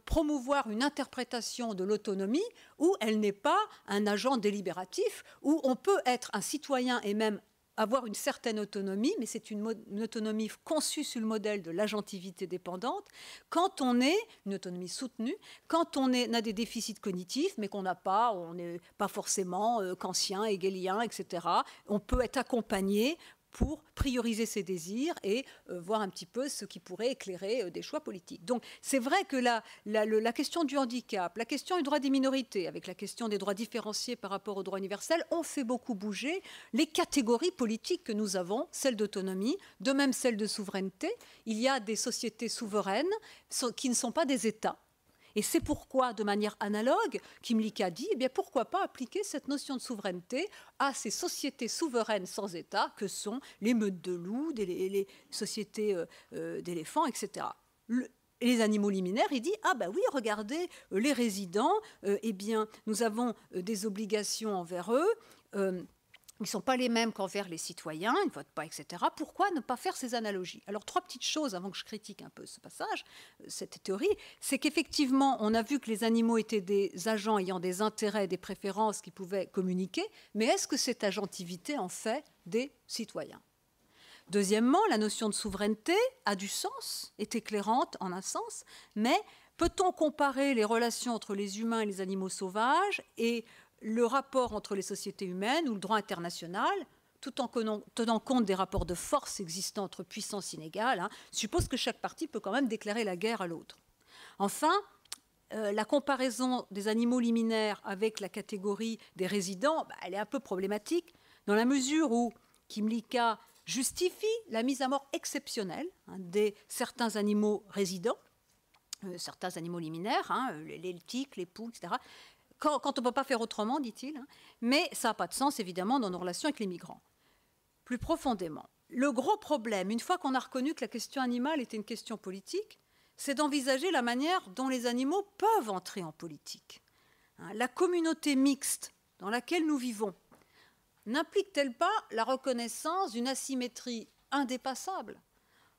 promouvoir une interprétation de l'autonomie où elle n'est pas un agent délibératif, où on peut être un citoyen et même avoir une certaine autonomie, mais c'est une autonomie conçue sur le modèle de l'agentivité dépendante, quand on est, une autonomie soutenue, quand on a des déficits cognitifs, mais qu'on n'a pas, on n'est pas forcément kantien, hegelien, etc. On peut être accompagné pour prioriser ses désirs et voir un petit peu ce qui pourrait éclairer des choix politiques. Donc c'est vrai que la question du handicap, la question du droit des minorités, avec la question des droits différenciés par rapport au droit universel, ont fait beaucoup bouger les catégories politiques que nous avons, celles d'autonomie, de même celles de souveraineté. Il y a des sociétés souveraines qui ne sont pas des États. Et c'est pourquoi, de manière analogue, Kymlicka a dit, eh bien, pourquoi pas appliquer cette notion de souveraineté à ces sociétés souveraines sans État que sont les meutes de loups, les sociétés d'éléphants, etc. Les animaux liminaires, il dit, ah ben oui, regardez, les résidents, eh bien, nous avons des obligations envers eux, ils ne sont pas les mêmes qu'envers les citoyens, ils ne votent pas, etc. Pourquoi ne pas faire ces analogies? Alors, 3 petites choses avant que je critique un peu ce passage, cette théorie, c'est qu'effectivement, on a vu que les animaux étaient des agents ayant des intérêts, des préférences qui pouvaient communiquer, mais est-ce que cette agentivité en fait des citoyens? Deuxièmement, la notion de souveraineté a du sens, est éclairante en un sens, mais peut-on comparer les relations entre les humains et les animaux sauvages et le rapport entre les sociétés humaines ou le droit international, tout en tenant compte des rapports de force existants entre puissances inégales, suppose que chaque partie peut quand même déclarer la guerre à l'autre. Enfin, la comparaison des animaux liminaires avec la catégorie des résidents, elle est un peu problématique, dans la mesure où Kymlicka justifie la mise à mort exceptionnelle de certains animaux résidents, certains animaux liminaires, les tiques, les poules, etc., quand on ne peut pas faire autrement, dit-il, mais ça n'a pas de sens, évidemment, dans nos relations avec les migrants. Plus profondément, le gros problème, une fois qu'on a reconnu que la question animale était une question politique, c'est d'envisager la manière dont les animaux peuvent entrer en politique. La communauté mixte dans laquelle nous vivons n'implique-t-elle pas la reconnaissance d'une asymétrie indépassable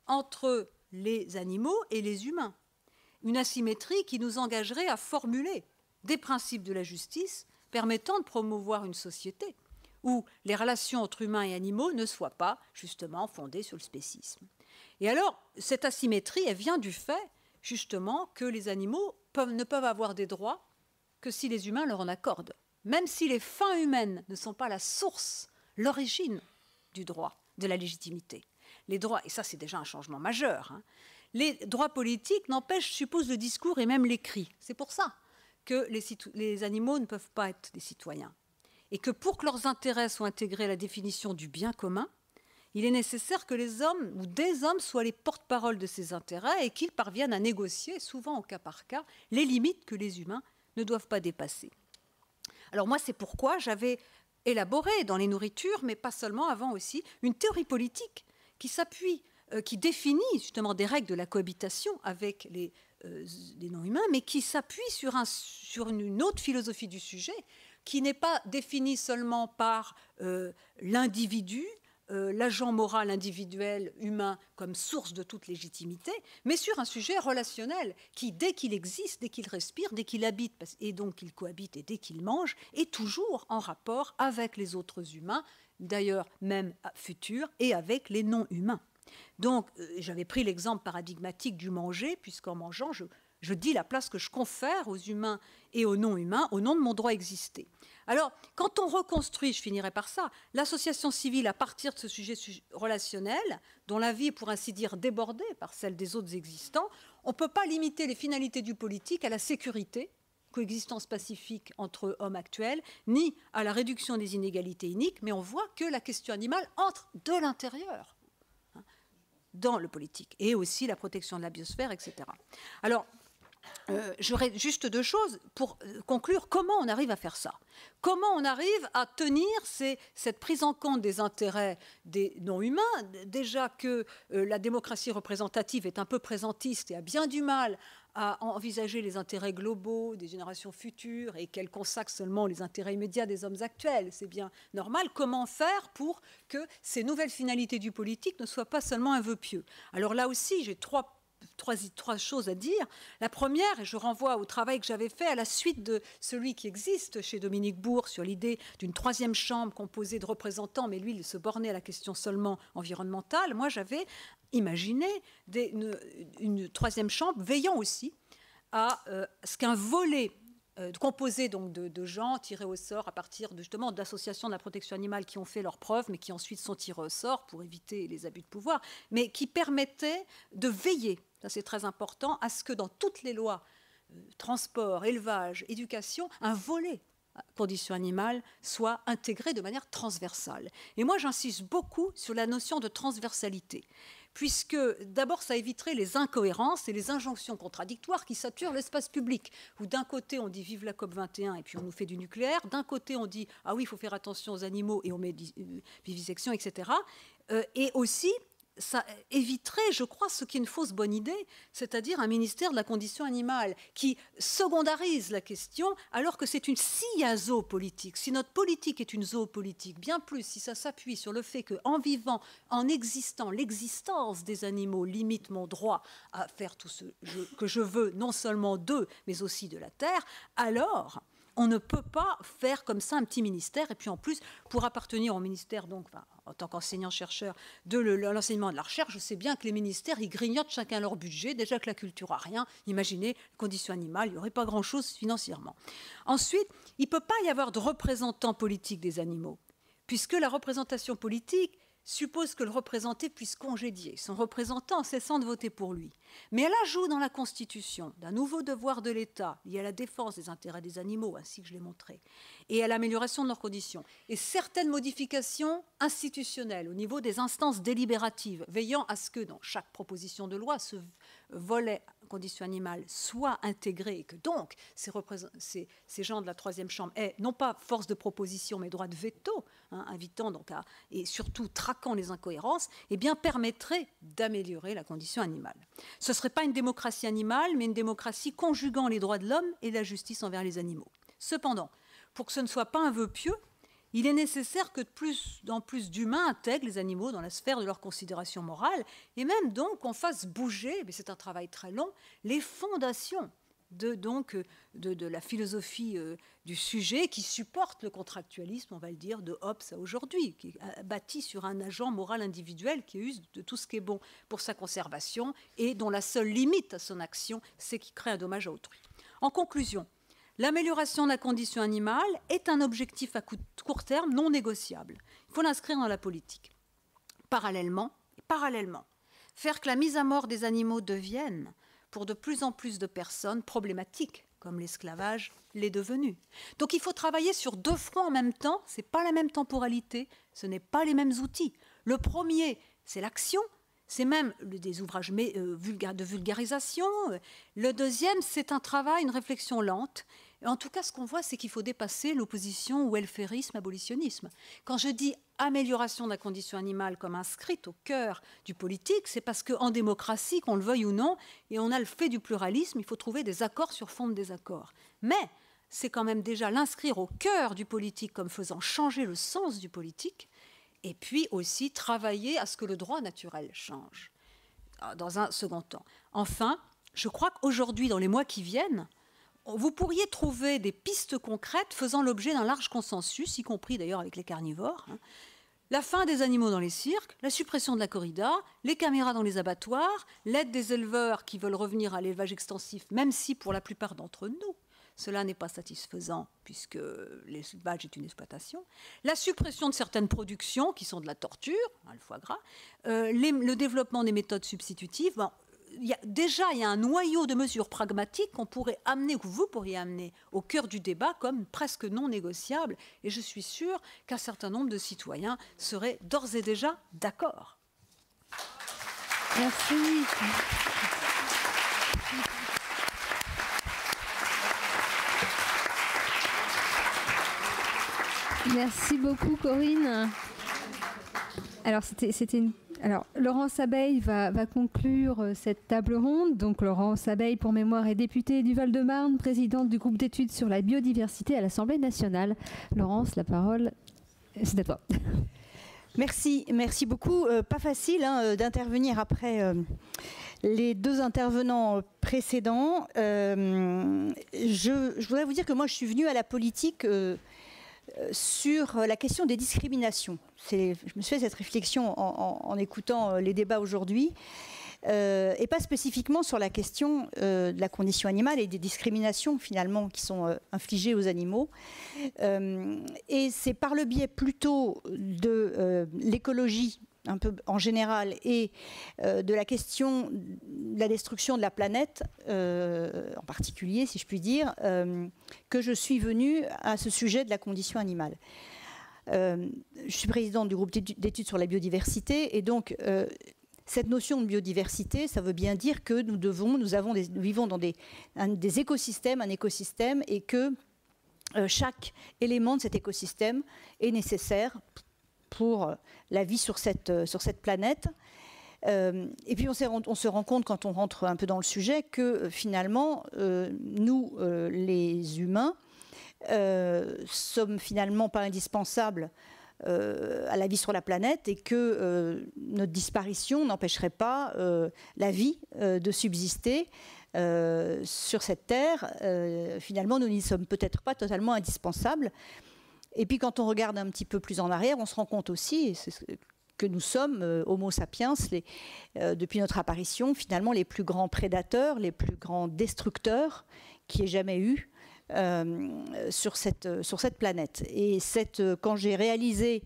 entre les animaux et les humains? Une asymétrie qui nous engagerait à formuler des principes de la justice permettant de promouvoir une société où les relations entre humains et animaux ne soient pas justement fondées sur le spécisme. Et alors, cette asymétrie, elle vient du fait justement que les animaux ne peuvent avoir des droits que si les humains leur en accordent. Même si les fins humaines ne sont pas la source, l'origine du droit, de la légitimité. Les droits, et ça c'est déjà un changement majeur, les droits politiques n'empêchent, je suppose, le discours et même l'écrit. C'est pour ça que les animaux ne peuvent pas être des citoyens. Et que pour que leurs intérêts soient intégrés à la définition du bien commun, il est nécessaire que les hommes ou des hommes soient les porte-parole de ces intérêts et qu'ils parviennent à négocier, souvent au cas par cas, les limites que les humains ne doivent pas dépasser. Alors moi, c'est pourquoi j'avais élaboré dans les nourritures, mais pas seulement, avant aussi, une théorie politique qui s'appuie, qui définit justement des règles de la cohabitation avec les non-humains, mais qui s'appuie sur une autre philosophie du sujet, qui n'est pas définie seulement par l'individu, l'agent moral individuel humain comme source de toute légitimité, mais sur un sujet relationnel qui, dès qu'il existe, dès qu'il respire, dès qu'il habite, et donc qu'il cohabite et dès qu'il mange, est toujours en rapport avec les autres humains, d'ailleurs même futurs, et avec les non-humains. Donc, j'avais pris l'exemple paradigmatique du manger, puisqu'en mangeant, je dis la place que je confère aux humains et aux non-humains au nom de mon droit à exister. Alors, quand on reconstruit, je finirai par ça, l'association civile à partir de ce sujet relationnel, dont la vie est pour ainsi dire débordée par celle des autres existants, on ne peut pas limiter les finalités du politique à la sécurité, coexistence pacifique entre hommes actuels, ni à la réduction des inégalités iniques, mais on voit que la question animale entre de l'intérieur dans le politique, et aussi la protection de la biosphère, etc. Alors, j'aurais juste 2 choses pour conclure. Comment on arrive à faire ça? Comment on arrive à tenir cette prise en compte des intérêts des non-humains? Déjà que la démocratie représentative est un peu présentiste et a bien du mal à envisager les intérêts globaux des générations futures et qu'elle consacre seulement les intérêts immédiats des hommes actuels. C'est bien normal. Comment faire pour que ces nouvelles finalités du politique ne soient pas seulement un vœu pieux? Alors là aussi, j'ai trois choses à dire. La première, et je renvoie au travail que j'avais fait à la suite de celui qui existe chez Dominique Bourg sur l'idée d'une 3e chambre composée de représentants, mais lui, il se bornait à la question seulement environnementale. Moi, j'avais imaginé une 3e chambre veillant aussi à ce qu'un volet composé donc de gens tirés au sort à partir justement d'associations de la protection animale qui ont fait leurs preuves, mais qui ensuite sont tirés au sort pour éviter les abus de pouvoir, mais qui permettaient de veiller, ça c'est très important, à ce que dans toutes les lois, transport, élevage, éducation, un volet conditions animales soit intégré de manière transversale. Et moi j'insiste beaucoup sur la notion de transversalité, puisque d'abord ça éviterait les incohérences et les injonctions contradictoires qui saturent l'espace public, où d'un côté on dit vive la COP21 et puis on nous fait du nucléaire, d'un côté on dit ah oui il faut faire attention aux animaux et on met vivisection, etc. Et aussi ça éviterait, je crois, ce qui est une fausse bonne idée, c'est-à-dire un ministère de la condition animale qui secondarise la question alors que c'est une zoopolitique. Si notre politique est une zoopolitique, bien plus si ça s'appuie sur le fait qu'en vivant, en existant, l'existence des animaux limite mon droit à faire tout ce que je veux, non seulement d'eux, mais aussi de la terre, alors on ne peut pas faire comme ça un petit ministère. Et puis en plus, pour appartenir au ministère, donc, en tant qu'enseignant-chercheur de l'enseignement et de la recherche, je sais bien que les ministères, ils grignotent chacun leur budget. Déjà que la culture a rien, imaginez, les conditions animales, il n'y aurait pas grand-chose financièrement. Ensuite, il ne peut pas y avoir de représentants politiques des animaux, puisque la représentation politique suppose que le représenté puisse congédier son représentant en cessant de voter pour lui. Mais elle ajoute dans la Constitution d'un nouveau devoir de l'État lié à la défense des intérêts des animaux, ainsi que je l'ai montré, et à l'amélioration de leurs conditions, et certaines modifications institutionnelles au niveau des instances délibératives, veillant à ce que dans chaque proposition de loi, ce volet conditions animales soit intégré et que donc ces gens de la 3e chambre aient non pas force de proposition mais droit de veto, invitant donc et surtout traquant les incohérences, eh bien permettrait d'améliorer la condition animale. Ce ne serait pas une démocratie animale, mais une démocratie conjuguant les droits de l'homme et la justice envers les animaux. Cependant, pour que ce ne soit pas un vœu pieux, il est nécessaire que de plus en plus d'humains intègrent les animaux dans la sphère de leur considération morale, et même donc qu'on fasse bouger, mais c'est un travail très long, les fondations de la philosophie du sujet qui supporte le contractualisme, on va le dire, de Hobbes à aujourd'hui, qui est bâti sur un agent moral individuel qui use de tout ce qui est bon pour sa conservation et dont la seule limite à son action, c'est qu'il crée un dommage à autrui. En conclusion, l'amélioration de la condition animale est un objectif à court terme non négociable. Il faut l'inscrire dans la politique. Parallèlement, faire que la mise à mort des animaux devienne, pour de plus en plus de personnes, problématique, comme l'esclavage l'est devenu. Donc il faut travailler sur 2 fronts en même temps, ce n'est pas la même temporalité, ce n'est pas les mêmes outils. Le premier, c'est l'action, c'est même des ouvrages de vulgarisation. Le deuxième, c'est un travail, une réflexion lente. En tout cas, ce qu'on voit, c'est qu'il faut dépasser l'opposition welfarisme, abolitionnisme. Quand je dis amélioration de la condition animale comme inscrite au cœur du politique, c'est parce qu'en démocratie, qu'on le veuille ou non, et on a le fait du pluralisme, il faut trouver des accords sur fond de désaccords. Mais c'est quand même déjà l'inscrire au cœur du politique comme faisant changer le sens du politique, et puis aussi travailler à ce que le droit naturel change, dans un second temps. Enfin, je crois qu'aujourd'hui, dans les mois qui viennent, vous pourriez trouver des pistes concrètes faisant l'objet d'un large consensus, y compris d'ailleurs avec les carnivores. La fin des animaux dans les cirques, la suppression de la corrida, les caméras dans les abattoirs, l'aide des éleveurs qui veulent revenir à l'élevage extensif, même si pour la plupart d'entre nous, cela n'est pas satisfaisant puisque l'élevage est une exploitation, la suppression de certaines productions qui sont de la torture, le foie gras, le développement des méthodes substitutives. Bon, il y a un noyau de mesures pragmatiques qu'on pourrait amener, que vous pourriez amener au cœur du débat comme presque non négociable. Et je suis sûre qu'un certain nombre de citoyens seraient d'ores et déjà d'accord. Merci. Merci beaucoup, Corinne. Alors, Alors, Laurence Abeille va conclure cette table ronde. Donc, Laurence Abeille, pour mémoire, est députée du Val-de-Marne, présidente du groupe d'études sur la biodiversité à l'Assemblée nationale. Laurence, la parole, c'est à toi. Merci beaucoup. Pas facile d'intervenir après les deux intervenants précédents. Je voudrais vous dire que moi, je suis venue à la politique sur la question des discriminations. Je me suis fait cette réflexion en écoutant les débats aujourd'hui, et pas spécifiquement sur la question de la condition animale et des discriminations finalement qui sont infligées aux animaux. Et c'est par le biais plutôt de l'écologie un peu en général et de la question de la destruction de la planète en particulier, si je puis dire, que je suis venue à ce sujet de la condition animale. Je suis présidente du groupe d'études sur la biodiversité et donc cette notion de biodiversité, ça veut bien dire que nous vivons dans des écosystèmes, un écosystème, et que chaque élément de cet écosystème est nécessaire pour la vie sur cette planète. Et puis on se rend compte, quand on rentre un peu dans le sujet, que finalement, nous, les humains, sommes finalement pas indispensables à la vie sur la planète, et que notre disparition n'empêcherait pas la vie de subsister sur cette terre. Finalement, nous n'y sommes peut-être pas totalement indispensables. Et puis quand on regarde un petit peu plus en arrière, on se rend compte aussi que nous sommes, Homo sapiens, depuis notre apparition, finalement les plus grands prédateurs, les plus grands destructeurs qu'il y ait jamais eu sur cette planète. Et quand j'ai réalisé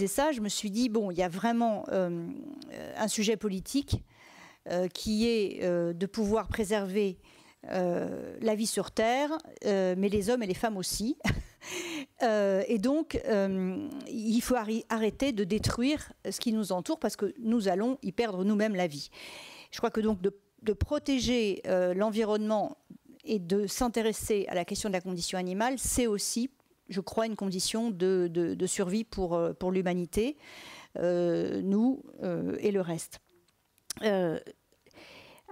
ça, je me suis dit, bon, il y a vraiment un sujet politique qui est de pouvoir préserver la vie sur Terre, mais les hommes et les femmes aussi. Et donc, il faut arrêter de détruire ce qui nous entoure, parce que nous allons y perdre nous-mêmes la vie. Je crois que donc de protéger l'environnement et de s'intéresser à la question de la condition animale, c'est aussi, je crois, une condition de survie pour l'humanité, nous et le reste.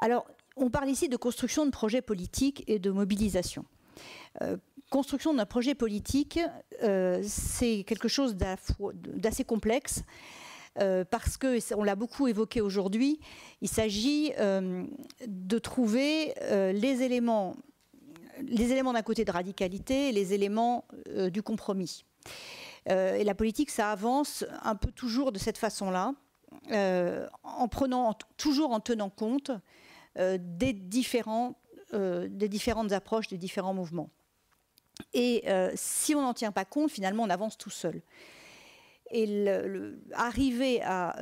Alors, on parle ici de construction de projets politiques et de mobilisation. Construction d'un projet politique, c'est quelque chose d'assez complexe, parce que, on l'a beaucoup évoqué aujourd'hui, il s'agit de trouver les éléments d'un côté de radicalité et les éléments du compromis. Et la politique, ça avance un peu toujours de cette façon-là, toujours en tenant compte des différentes approches, des différents mouvements. Et si on n'en tient pas compte, finalement, on avance tout seul. Et arriver à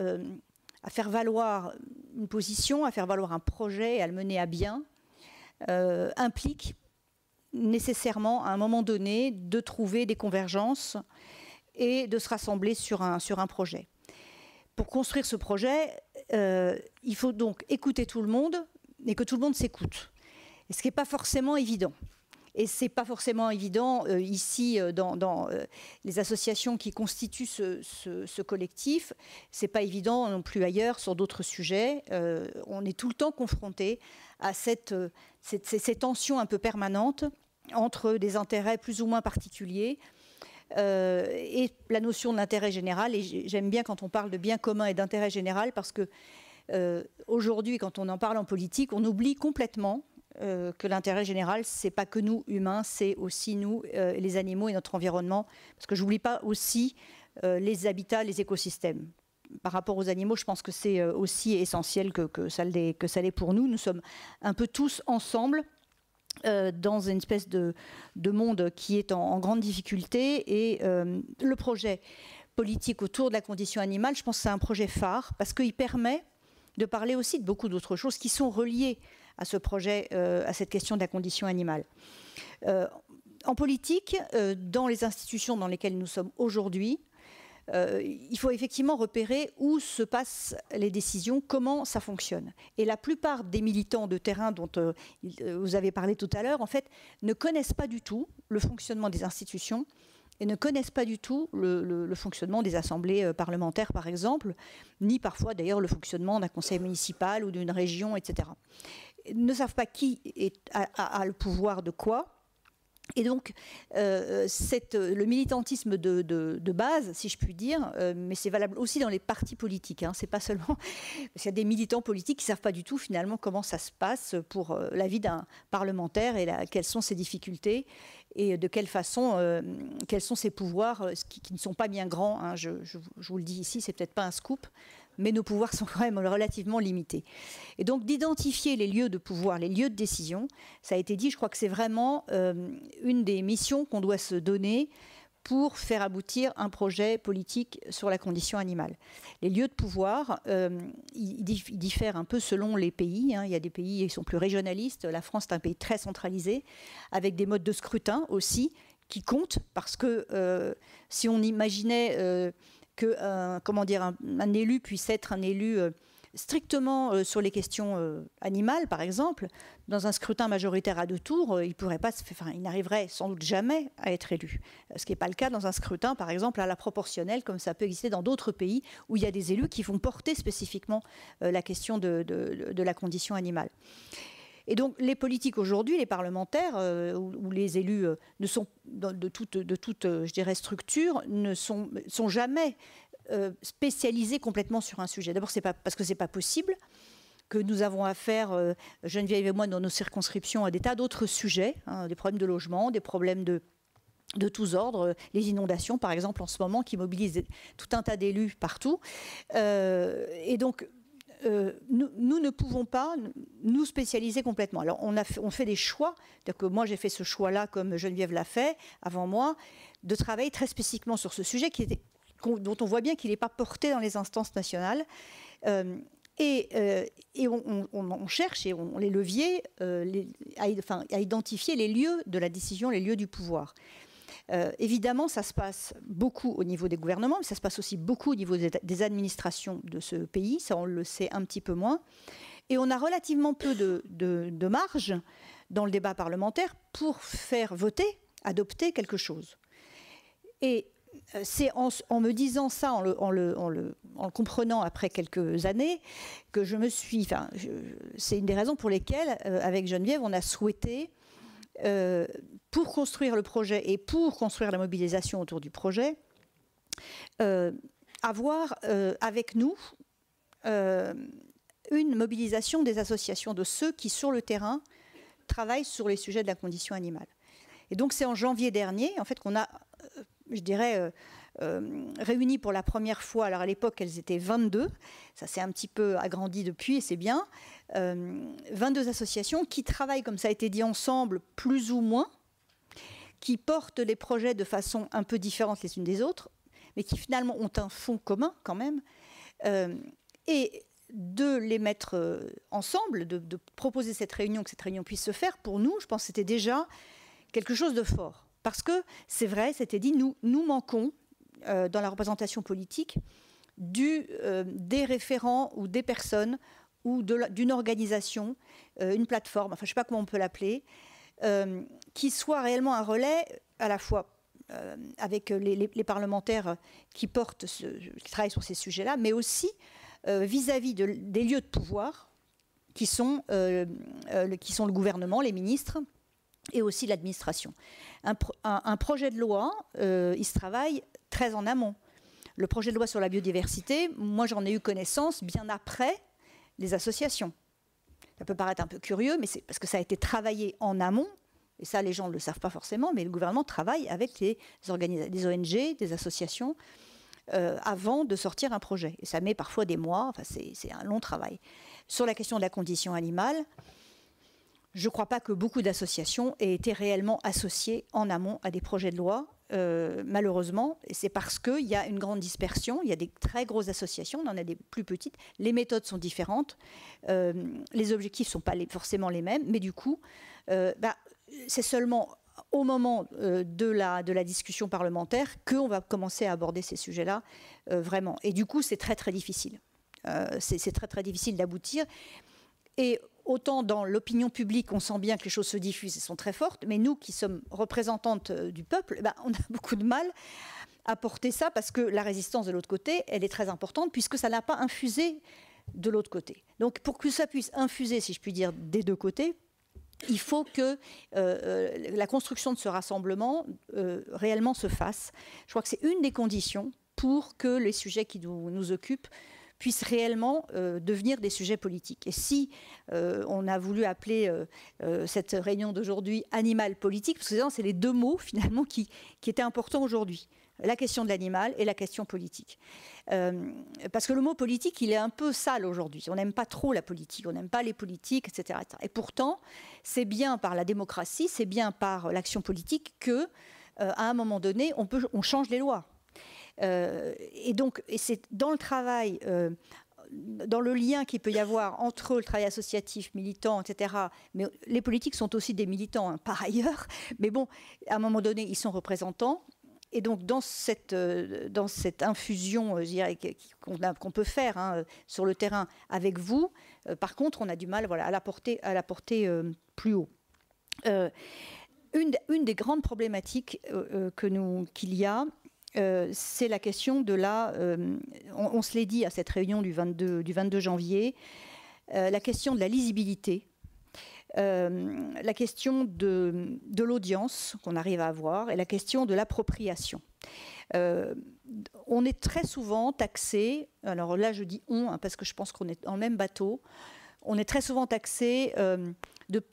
faire valoir une position, à faire valoir un projet et à le mener à bien, implique nécessairement, à un moment donné, de trouver des convergences et de se rassembler sur un projet. Pour construire ce projet, il faut donc écouter tout le monde, et que tout le monde s'écoute. Ce qui n'est pas forcément évident. Et ce n'est pas forcément évident ici dans les associations qui constituent ce collectif. Ce n'est pas évident non plus ailleurs sur d'autres sujets. On est tout le temps confronté à ces tensions un peu permanentes entre des intérêts plus ou moins particuliers et la notion de l'intérêt général. Et j'aime bien quand on parle de bien commun et d'intérêt général, parce que aujourd'hui, quand on en parle en politique, on oublie complètement que l'intérêt général, c'est pas que nous, humains, c'est aussi nous, les animaux et notre environnement. Parce que j'oublie pas aussi les habitats, les écosystèmes. Par rapport aux animaux, je pense que c'est aussi essentiel que ça l'est pour nous. Nous sommes un peu tous ensemble dans une espèce de monde qui est en grande difficulté. Et le projet politique autour de la condition animale, je pense que c'est un projet phare, parce qu'il permet de parler aussi de beaucoup d'autres choses qui sont reliées à ce projet, à cette question de la condition animale. En politique, dans les institutions dans lesquelles nous sommes aujourd'hui, il faut effectivement repérer où se passent les décisions, comment ça fonctionne. Et la plupart des militants de terrain dont vous avez parlé tout à l'heure, en fait, ne connaissent pas du tout le fonctionnement des institutions et ne connaissent pas du tout le fonctionnement des assemblées parlementaires, par exemple, ni parfois d'ailleurs le fonctionnement d'un conseil municipal ou d'une région, etc. Ils ne savent pas qui a le pouvoir de quoi. Et donc, le militantisme de base, si je puis dire, mais c'est valable aussi dans les partis politiques, hein, c'est pas seulement... Parce qu'il y a des militants politiques qui ne savent pas du tout, finalement, comment ça se passe pour la vie d'un parlementaire et quelles sont ses difficultés et de quelle façon, quels sont ses pouvoirs qui ne sont pas bien grands. Hein, je vous le dis ici, c'est peut-être pas un scoop, mais nos pouvoirs sont quand même relativement limités. Et donc d'identifier les lieux de pouvoir, les lieux de décision, ça a été dit, je crois que c'est vraiment une des missions qu'on doit se donner pour faire aboutir un projet politique sur la condition animale. Les lieux de pouvoir, ils diffèrent un peu selon les pays, hein. Il y a des pays qui sont plus régionalistes, la France est un pays très centralisé, avec des modes de scrutin aussi qui comptent, parce que si on imaginait... qu'un élu puisse être un élu strictement sur les questions animales, par exemple, dans un scrutin majoritaire à 2 tours, il n'arriverait sans doute jamais à être élu. Ce qui n'est pas le cas dans un scrutin, par exemple, à la proportionnelle, comme ça peut exister dans d'autres pays où il y a des élus qui vont porter spécifiquement la question de la condition animale. Et donc les politiques aujourd'hui, les parlementaires ou les élus ne sont de toute je dirais, structure, ne sont jamais spécialisés complètement sur un sujet. D'abord, c'est pas parce que c'est pas possible, que nous avons affaire, Geneviève et moi, dans nos circonscriptions, à des tas d'autres sujets, hein, des problèmes de logement, des problèmes de tous ordres, les inondations par exemple en ce moment qui mobilisent tout un tas d'élus partout. Et donc nous ne pouvons pas nous spécialiser complètement. Alors on fait des choix, c'est-à-dire que moi j'ai fait ce choix-là comme Geneviève l'a fait avant moi, de travailler très spécifiquement sur ce sujet dont on voit bien qu'il n'est pas porté dans les instances nationales. Et on cherche et on les leviers à identifier les lieux de la décision, les lieux du pouvoir. Évidemment, ça se passe beaucoup au niveau des gouvernements, mais ça se passe aussi beaucoup au niveau des administrations de ce pays. Ça, on le sait un petit peu moins. Et on a relativement peu de marge dans le débat parlementaire pour faire voter, adopter quelque chose. Et c'est en me disant ça, en le comprenant après quelques années, que je me suis... c'est une des raisons pour lesquelles, avec Geneviève, on a souhaité... pour construire le projet et pour construire la mobilisation autour du projet, avoir avec nous une mobilisation des associations de ceux qui, sur le terrain, travaillent sur les sujets de la condition animale. Et donc c'est en janvier dernier, en fait, qu'on a, je dirais, réuni pour la première fois. Alors à l'époque, elles étaient 22. Ça s'est un petit peu agrandi depuis et c'est bien. 22 associations qui travaillent, comme ça a été dit, ensemble, plus ou moins, qui portent les projets de façon un peu différente les unes des autres, mais qui finalement ont un fond commun quand même, et de les mettre ensemble, de proposer cette réunion, que cette réunion puisse se faire, pour nous, je pense que c'était déjà quelque chose de fort. Parce que, c'est vrai, c'était dit, nous manquons, dans la représentation politique, des référents ou des personnes ou d'une organisation, une plateforme, enfin je ne sais pas comment on peut l'appeler, qui soit réellement un relais à la fois avec les parlementaires qui travaillent sur ces sujets-là, mais aussi vis-à-vis des lieux de pouvoir qui sont le gouvernement, les ministres, et aussi l'administration. Un projet de loi, il se travaille très en amont. Le projet de loi sur la biodiversité, moi j'en ai eu connaissance bien après les associations. Ça peut paraître un peu curieux, mais c'est parce que ça a été travaillé en amont, et ça les gens ne le savent pas forcément, mais le gouvernement travaille avec des ONG, des associations, avant de sortir un projet. Et ça met parfois des mois, enfin c'est un long travail. Sur la question de la condition animale, je ne crois pas que beaucoup d'associations aient été réellement associées en amont à des projets de loi, malheureusement. Et c'est parce qu'il y a une grande dispersion, il y a des très grosses associations, on en a des plus petites, les méthodes sont différentes, les objectifs ne sont pas forcément les mêmes, mais du coup, c'est seulement au moment de la discussion parlementaire qu'on va commencer à aborder ces sujets-là, vraiment. Et du coup, c'est très très difficile. C'est très très difficile d'aboutir. Et autant dans l'opinion publique, on sent bien que les choses se diffusent et sont très fortes, mais nous qui sommes représentantes du peuple, on a beaucoup de mal à porter ça parce que la résistance de l'autre côté, elle est très importante puisque ça n'a pas infusé de l'autre côté. Donc pour que ça puisse infuser, si je puis dire, des deux côtés, il faut que la construction de ce rassemblement réellement se fasse. Je crois que c'est une des conditions pour que les sujets qui nous occupent puissent réellement devenir des sujets politiques. Et si on a voulu appeler cette réunion d'aujourd'hui « animal politique », parce que c'est les deux mots finalement qui étaient importants aujourd'hui. La question de l'animal et la question politique. Parce que le mot politique, il est un peu sale aujourd'hui. On n'aime pas trop la politique, on n'aime pas les politiques, etc. Et pourtant, c'est bien par la démocratie, c'est bien par l'action politique que, à un moment donné, on change les lois. Et c'est dans le travail, dans le lien qu'il peut y avoir entre le travail associatif, militant, etc. Mais les politiques sont aussi des militants, par ailleurs. Mais bon, à un moment donné, ils sont représentants. Et donc, dans cette infusion, je dirais, qu'on peut faire sur le terrain avec vous, par contre, on a du mal à la porter plus haut. Une des grandes problématiques qu'il y a, c'est la question de on se l'est dit à cette réunion du 22 janvier, la question de la lisibilité. La question de l'audience qu'on arrive à avoir et la question de l'appropriation. On est très souvent taxé, alors là je dis on, parce que je pense qu'on est dans le même bateau, on est très souvent taxé de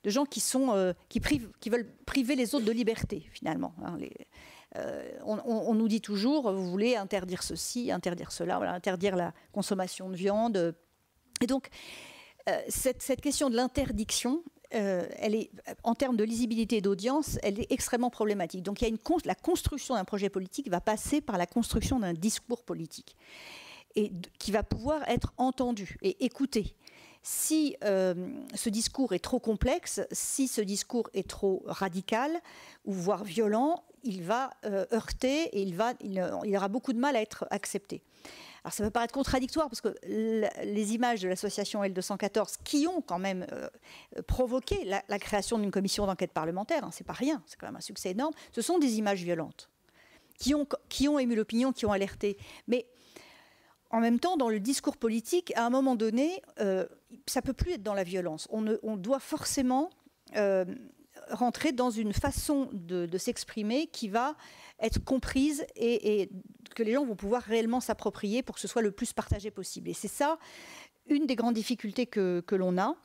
gens qui veulent priver les autres de liberté, finalement. On nous dit toujours, vous voulez interdire ceci, interdire cela, interdire la consommation de viande. Et donc, cette question de l'interdiction, elle est, en termes de lisibilité et d'audience, elle est extrêmement problématique. Donc la construction d'un projet politique va passer par la construction d'un discours politique et qui va pouvoir être entendu et écouté. Si ce discours est trop complexe, si ce discours est trop radical ou voire violent, il va heurter et il aura beaucoup de mal à être accepté. Alors ça peut paraître contradictoire parce que les images de l'association L214 qui ont quand même provoqué la création d'une commission d'enquête parlementaire, c'est pas rien, c'est quand même un succès énorme, ce sont des images violentes qui ont ému l'opinion, qui ont alerté. Mais en même temps, dans le discours politique, à un moment donné, ça ne peut plus être dans la violence. On doit forcément rentrer dans une façon de s'exprimer qui va être comprise et que les gens vont pouvoir réellement s'approprier pour que ce soit le plus partagé possible. Et c'est ça, une des grandes difficultés que l'on a,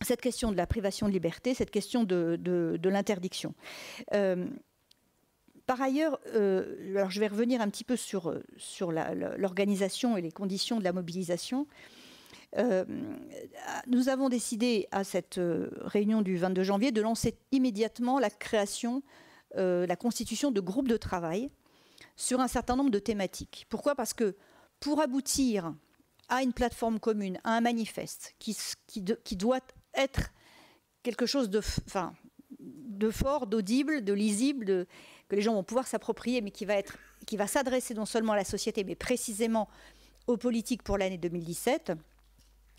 cette question de la privation de liberté, cette question de l'interdiction. Par ailleurs, alors je vais revenir un petit peu sur l'organisation et les conditions de la mobilisation. Nous avons décidé à cette réunion du 22 janvier de lancer immédiatement la création, la constitution de groupes de travail sur un certain nombre de thématiques. Pourquoi ? Parce que pour aboutir à une plateforme commune, à un manifeste qui doit être quelque chose de fort, d'audible, de lisible, que les gens vont pouvoir s'approprier, mais qui va s'adresser non seulement à la société, mais précisément aux politiques pour l'année 2017.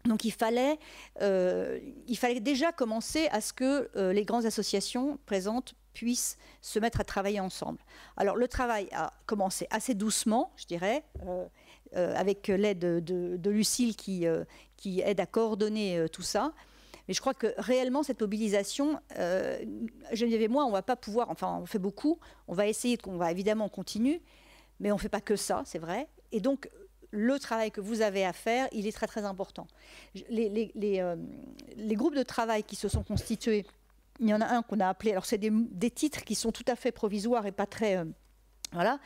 Donc il fallait déjà commencer à ce que les grandes associations présentes puissent se mettre à travailler ensemble. Alors le travail a commencé assez doucement, je dirais, avec l'aide de Lucille qui aide à coordonner tout ça. Mais je crois que réellement cette mobilisation, Geneviève et moi, on ne va pas pouvoir, enfin on fait beaucoup, on va essayer, on va évidemment continuer, mais on ne fait pas que ça, c'est vrai. Et donc le travail que vous avez à faire, il est très très important. Les groupes de travail qui se sont constitués, il y en a un qu'on a appelé, alors c'est des titres qui sont tout à fait provisoires et pas très... voilà.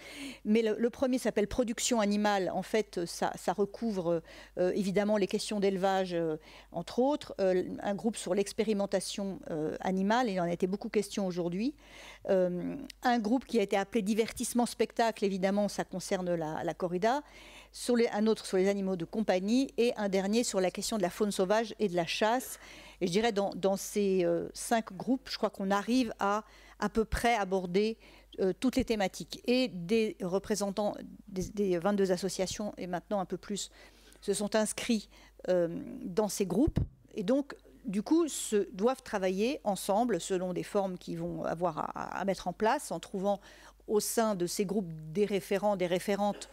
Mais le premier s'appelle Production animale. En fait, ça recouvre évidemment les questions d'élevage, entre autres. Un groupe sur l'expérimentation animale, il en a été beaucoup question aujourd'hui. Un groupe qui a été appelé Divertissement Spectacle, évidemment, ça concerne la corrida. Un autre sur les animaux de compagnie et un dernier sur la question de la faune sauvage et de la chasse. Et je dirais dans ces 5 groupes, je crois qu'on arrive à peu près aborder toutes les thématiques. Et des représentants des 22 associations et maintenant un peu plus se sont inscrits dans ces groupes et donc du coup doivent travailler ensemble selon des formes qu'ils vont avoir à mettre en place, en trouvant au sein de ces groupes des référents, des référentes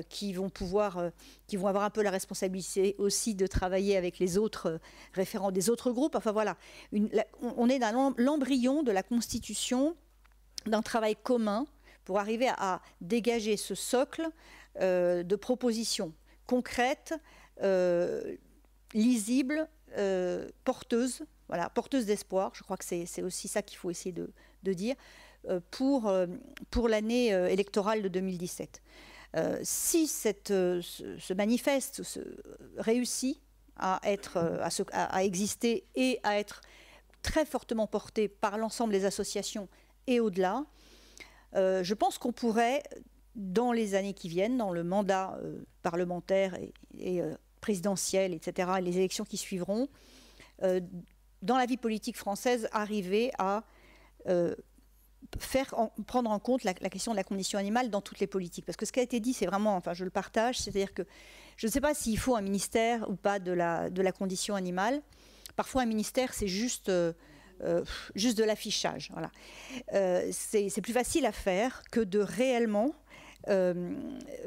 qui vont avoir un peu la responsabilité aussi de travailler avec les autres référents des autres groupes. Enfin voilà, on est dans l'embryon de la constitution d'un travail commun pour arriver à dégager ce socle de propositions concrètes, lisibles, porteuses, voilà, porteuses d'espoir. Je crois que c'est aussi ça qu'il faut essayer de dire pour l'année électorale de 2017. Si ce manifeste réussit à exister et à être très fortement porté par l'ensemble des associations et au-delà, je pense qu'on pourrait, dans les années qui viennent, dans le mandat parlementaire et présidentiel, etc., et les élections qui suivront, dans la vie politique française, arriver à prendre en compte la question de la condition animale dans toutes les politiques. Parce que ce qui a été dit, c'est vraiment, enfin je le partage, c'est-à-dire que je ne sais pas s'il faut un ministère ou pas de la condition animale. Parfois un ministère, c'est juste de l'affichage. Voilà. C'est plus facile à faire que de réellement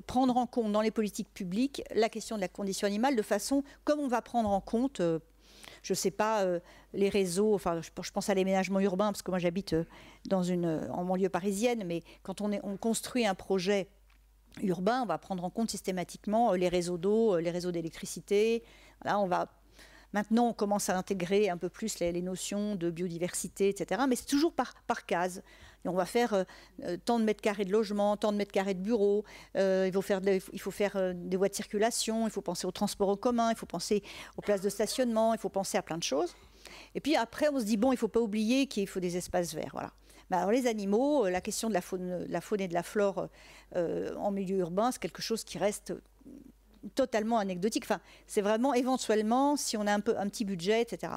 prendre en compte dans les politiques publiques la question de la condition animale de façon comme on va prendre en compte... je ne sais pas, les réseaux, enfin je pense à l'aménagement urbain, parce que moi j'habite en banlieue parisienne, mais quand on construit un projet urbain, on va prendre en compte systématiquement les réseaux d'eau, les réseaux d'électricité. Voilà, maintenant on commence à intégrer un peu plus les notions de biodiversité, etc. Mais c'est toujours par case. Et on va faire tant de mètres carrés de logement, tant de mètres carrés de bureaux, il faut faire des voies de circulation, il faut penser au transport en commun, il faut penser aux places de stationnement, il faut penser à plein de choses. Et puis après, on se dit, bon, il ne faut pas oublier qu'il faut des espaces verts. Voilà. Ben, alors, les animaux, la question de la faune et de la flore en milieu urbain, c'est quelque chose qui reste totalement anecdotique. Enfin, c'est vraiment éventuellement, si on a un petit budget, etc.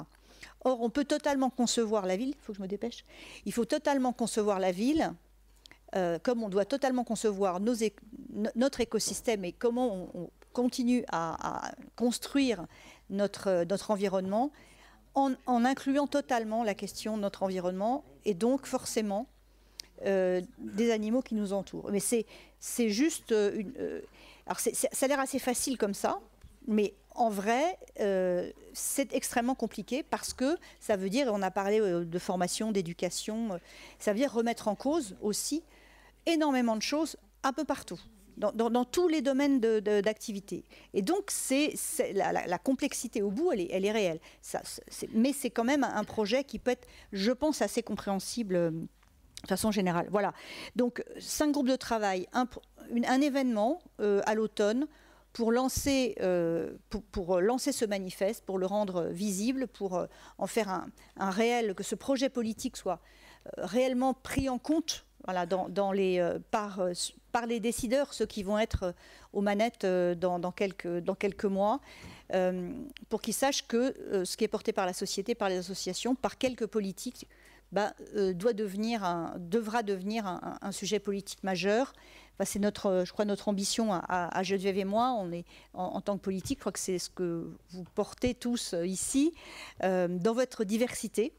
Or, on peut totalement concevoir la ville, il faut que je me dépêche, il faut totalement concevoir la ville, comme on doit totalement concevoir notre écosystème et comment on continue à construire notre environnement en incluant totalement la question de notre environnement et donc forcément des animaux qui nous entourent. Mais c'est juste... alors ça a l'air assez facile comme ça, mais en vrai, c'est extrêmement compliqué parce que ça veut dire, on a parlé de formation, d'éducation, ça veut dire remettre en cause aussi énormément de choses un peu partout, dans tous les domaines d'activité. Et donc, la complexité au bout, elle est réelle. Mais c'est quand même un projet qui peut être, je pense, assez compréhensible de façon générale. Voilà. Donc, 5 groupes de travail, un événement à l'automne, pour lancer ce manifeste, pour le rendre visible, pour en faire que ce projet politique soit réellement pris en compte, voilà, par les décideurs, ceux qui vont être aux manettes dans quelques mois, pour qu'ils sachent que ce qui est porté par la société, par les associations, par quelques politiques, devra devenir un sujet politique majeur. Enfin, c'est je crois, notre ambition à Geneviève et moi. On est en tant que politique, je crois que c'est ce que vous portez tous ici, dans votre diversité.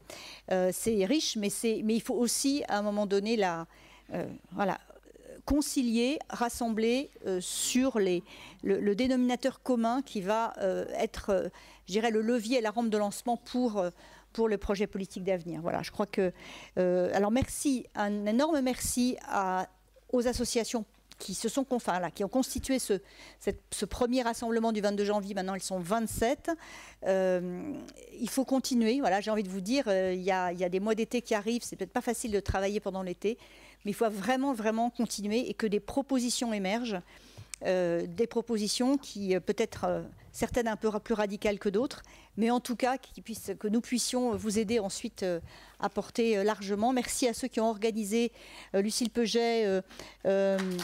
C'est riche, mais il faut aussi, à un moment donné, concilier, rassembler sur le dénominateur commun qui va être, je dirais, le levier et la rampe de lancement pour le projet politique d'avenir. Voilà, je crois que... alors merci, un énorme merci aux associations qui ont constitué ce premier rassemblement du 22 janvier. Maintenant, ils sont 27. Il faut continuer. Voilà, j'ai envie de vous dire, il y a des mois d'été qui arrivent. C'est peut-être pas facile de travailler pendant l'été, mais il faut vraiment, vraiment continuer et que des propositions émergent. Des propositions qui peut-être certaines un peu plus radicales que d'autres, mais en tout cas que nous puissions vous aider ensuite à porter largement. Merci à ceux qui ont organisé, Lucille Peuget, Olcan.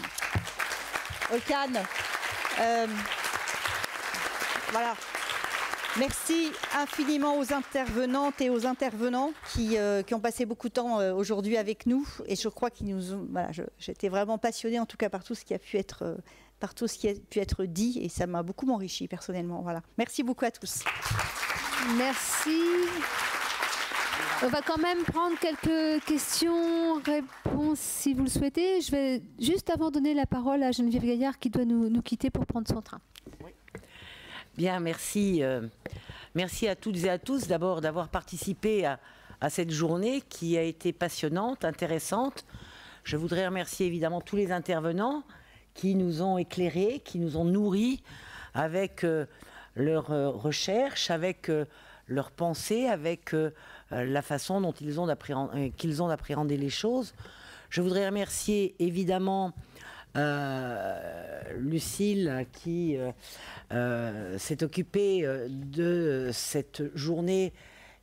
Voilà. Merci infiniment aux intervenantes et aux intervenants qui ont passé beaucoup de temps aujourd'hui avec nous. Et je crois qu'ils nous ont... Voilà, j'étais vraiment passionnée en tout cas par tout ce qui a pu être par tout ce qui a pu être dit et ça m'a beaucoup enrichi personnellement. Voilà. Merci beaucoup à tous. Merci. On va quand même prendre quelques questions-réponses si vous le souhaitez. Je vais juste avant donner la parole à Geneviève Gaillard qui doit nous quitter pour prendre son train. Oui. Bien, merci. Merci à toutes et à tous d'abord d'avoir participé à cette journée qui a été passionnante, intéressante. Je voudrais remercier évidemment tous les intervenants qui nous ont éclairés, qui nous ont nourris avec leurs recherches, avec leurs pensées, avec la façon dont ils ont d'appréhender les choses. Je voudrais remercier évidemment Lucille qui s'est occupée de cette journée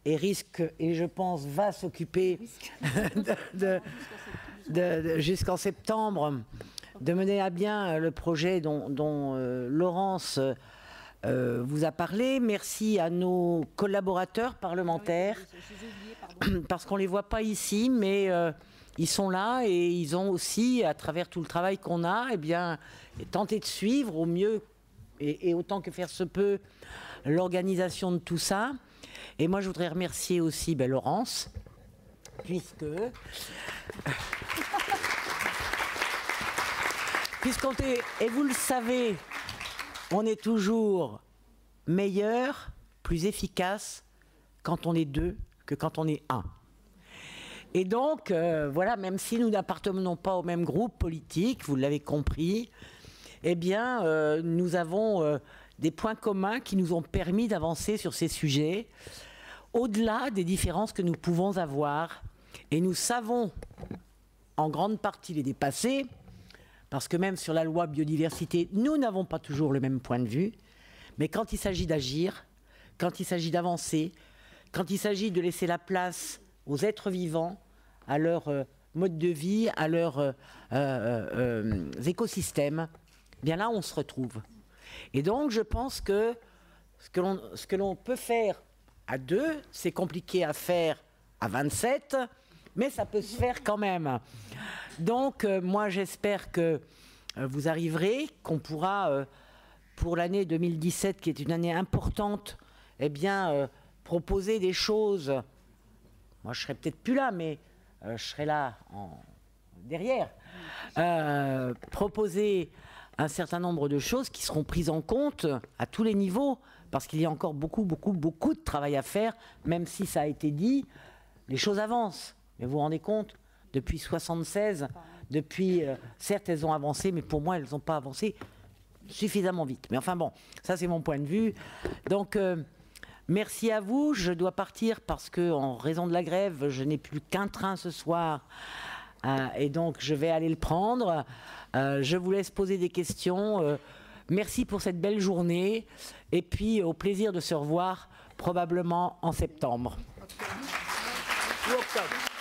et risque, et je pense va s'occuper jusqu'en septembre de mener à bien le projet dont Laurence vous a parlé. Merci à nos collaborateurs parlementaires, parce qu'on ne les voit pas ici, mais ils sont là et ils ont aussi, à travers tout le travail qu'on a, eh bien, tenté de suivre au mieux et autant que faire se peut l'organisation de tout ça. Et moi, je voudrais remercier aussi Laurence, puisqu'on est, et vous le savez, on est toujours meilleur, plus efficace quand on est deux que quand on est un. Et donc, voilà, même si nous n'appartenons pas au même groupe politique, vous l'avez compris, eh bien, nous avons des points communs qui nous ont permis d'avancer sur ces sujets, au-delà des différences que nous pouvons avoir. Et nous savons en grande partie les dépasser, parce que même sur la loi biodiversité, nous n'avons pas toujours le même point de vue. Mais quand il s'agit d'agir, quand il s'agit d'avancer, quand il s'agit de laisser la place aux êtres vivants, à leur mode de vie, à leurs écosystèmes, bien là, on se retrouve. Et donc, je pense que ce que l'on peut faire à 2, c'est compliqué à faire à 27, mais ça peut se faire quand même. Donc, moi, j'espère que vous arriverez, qu'on pourra, pour l'année 2017, qui est une année importante, eh bien, proposer des choses. Moi, je serai peut-être plus là, mais je serai là derrière. Proposer un certain nombre de choses qui seront prises en compte à tous les niveaux, parce qu'il y a encore beaucoup de travail à faire, même si ça a été dit, les choses avancent. Mais vous vous rendez compte, depuis 1976, certes elles ont avancé, mais pour moi elles n'ont pas avancé suffisamment vite. Mais enfin bon, ça c'est mon point de vue. Donc merci à vous, je dois partir parce que en raison de la grève, je n'ai plus qu'un train ce soir. Et donc je vais aller le prendre. Je vous laisse poser des questions. Merci pour cette belle journée. Et puis au plaisir de se revoir probablement en septembre. Ou octobre.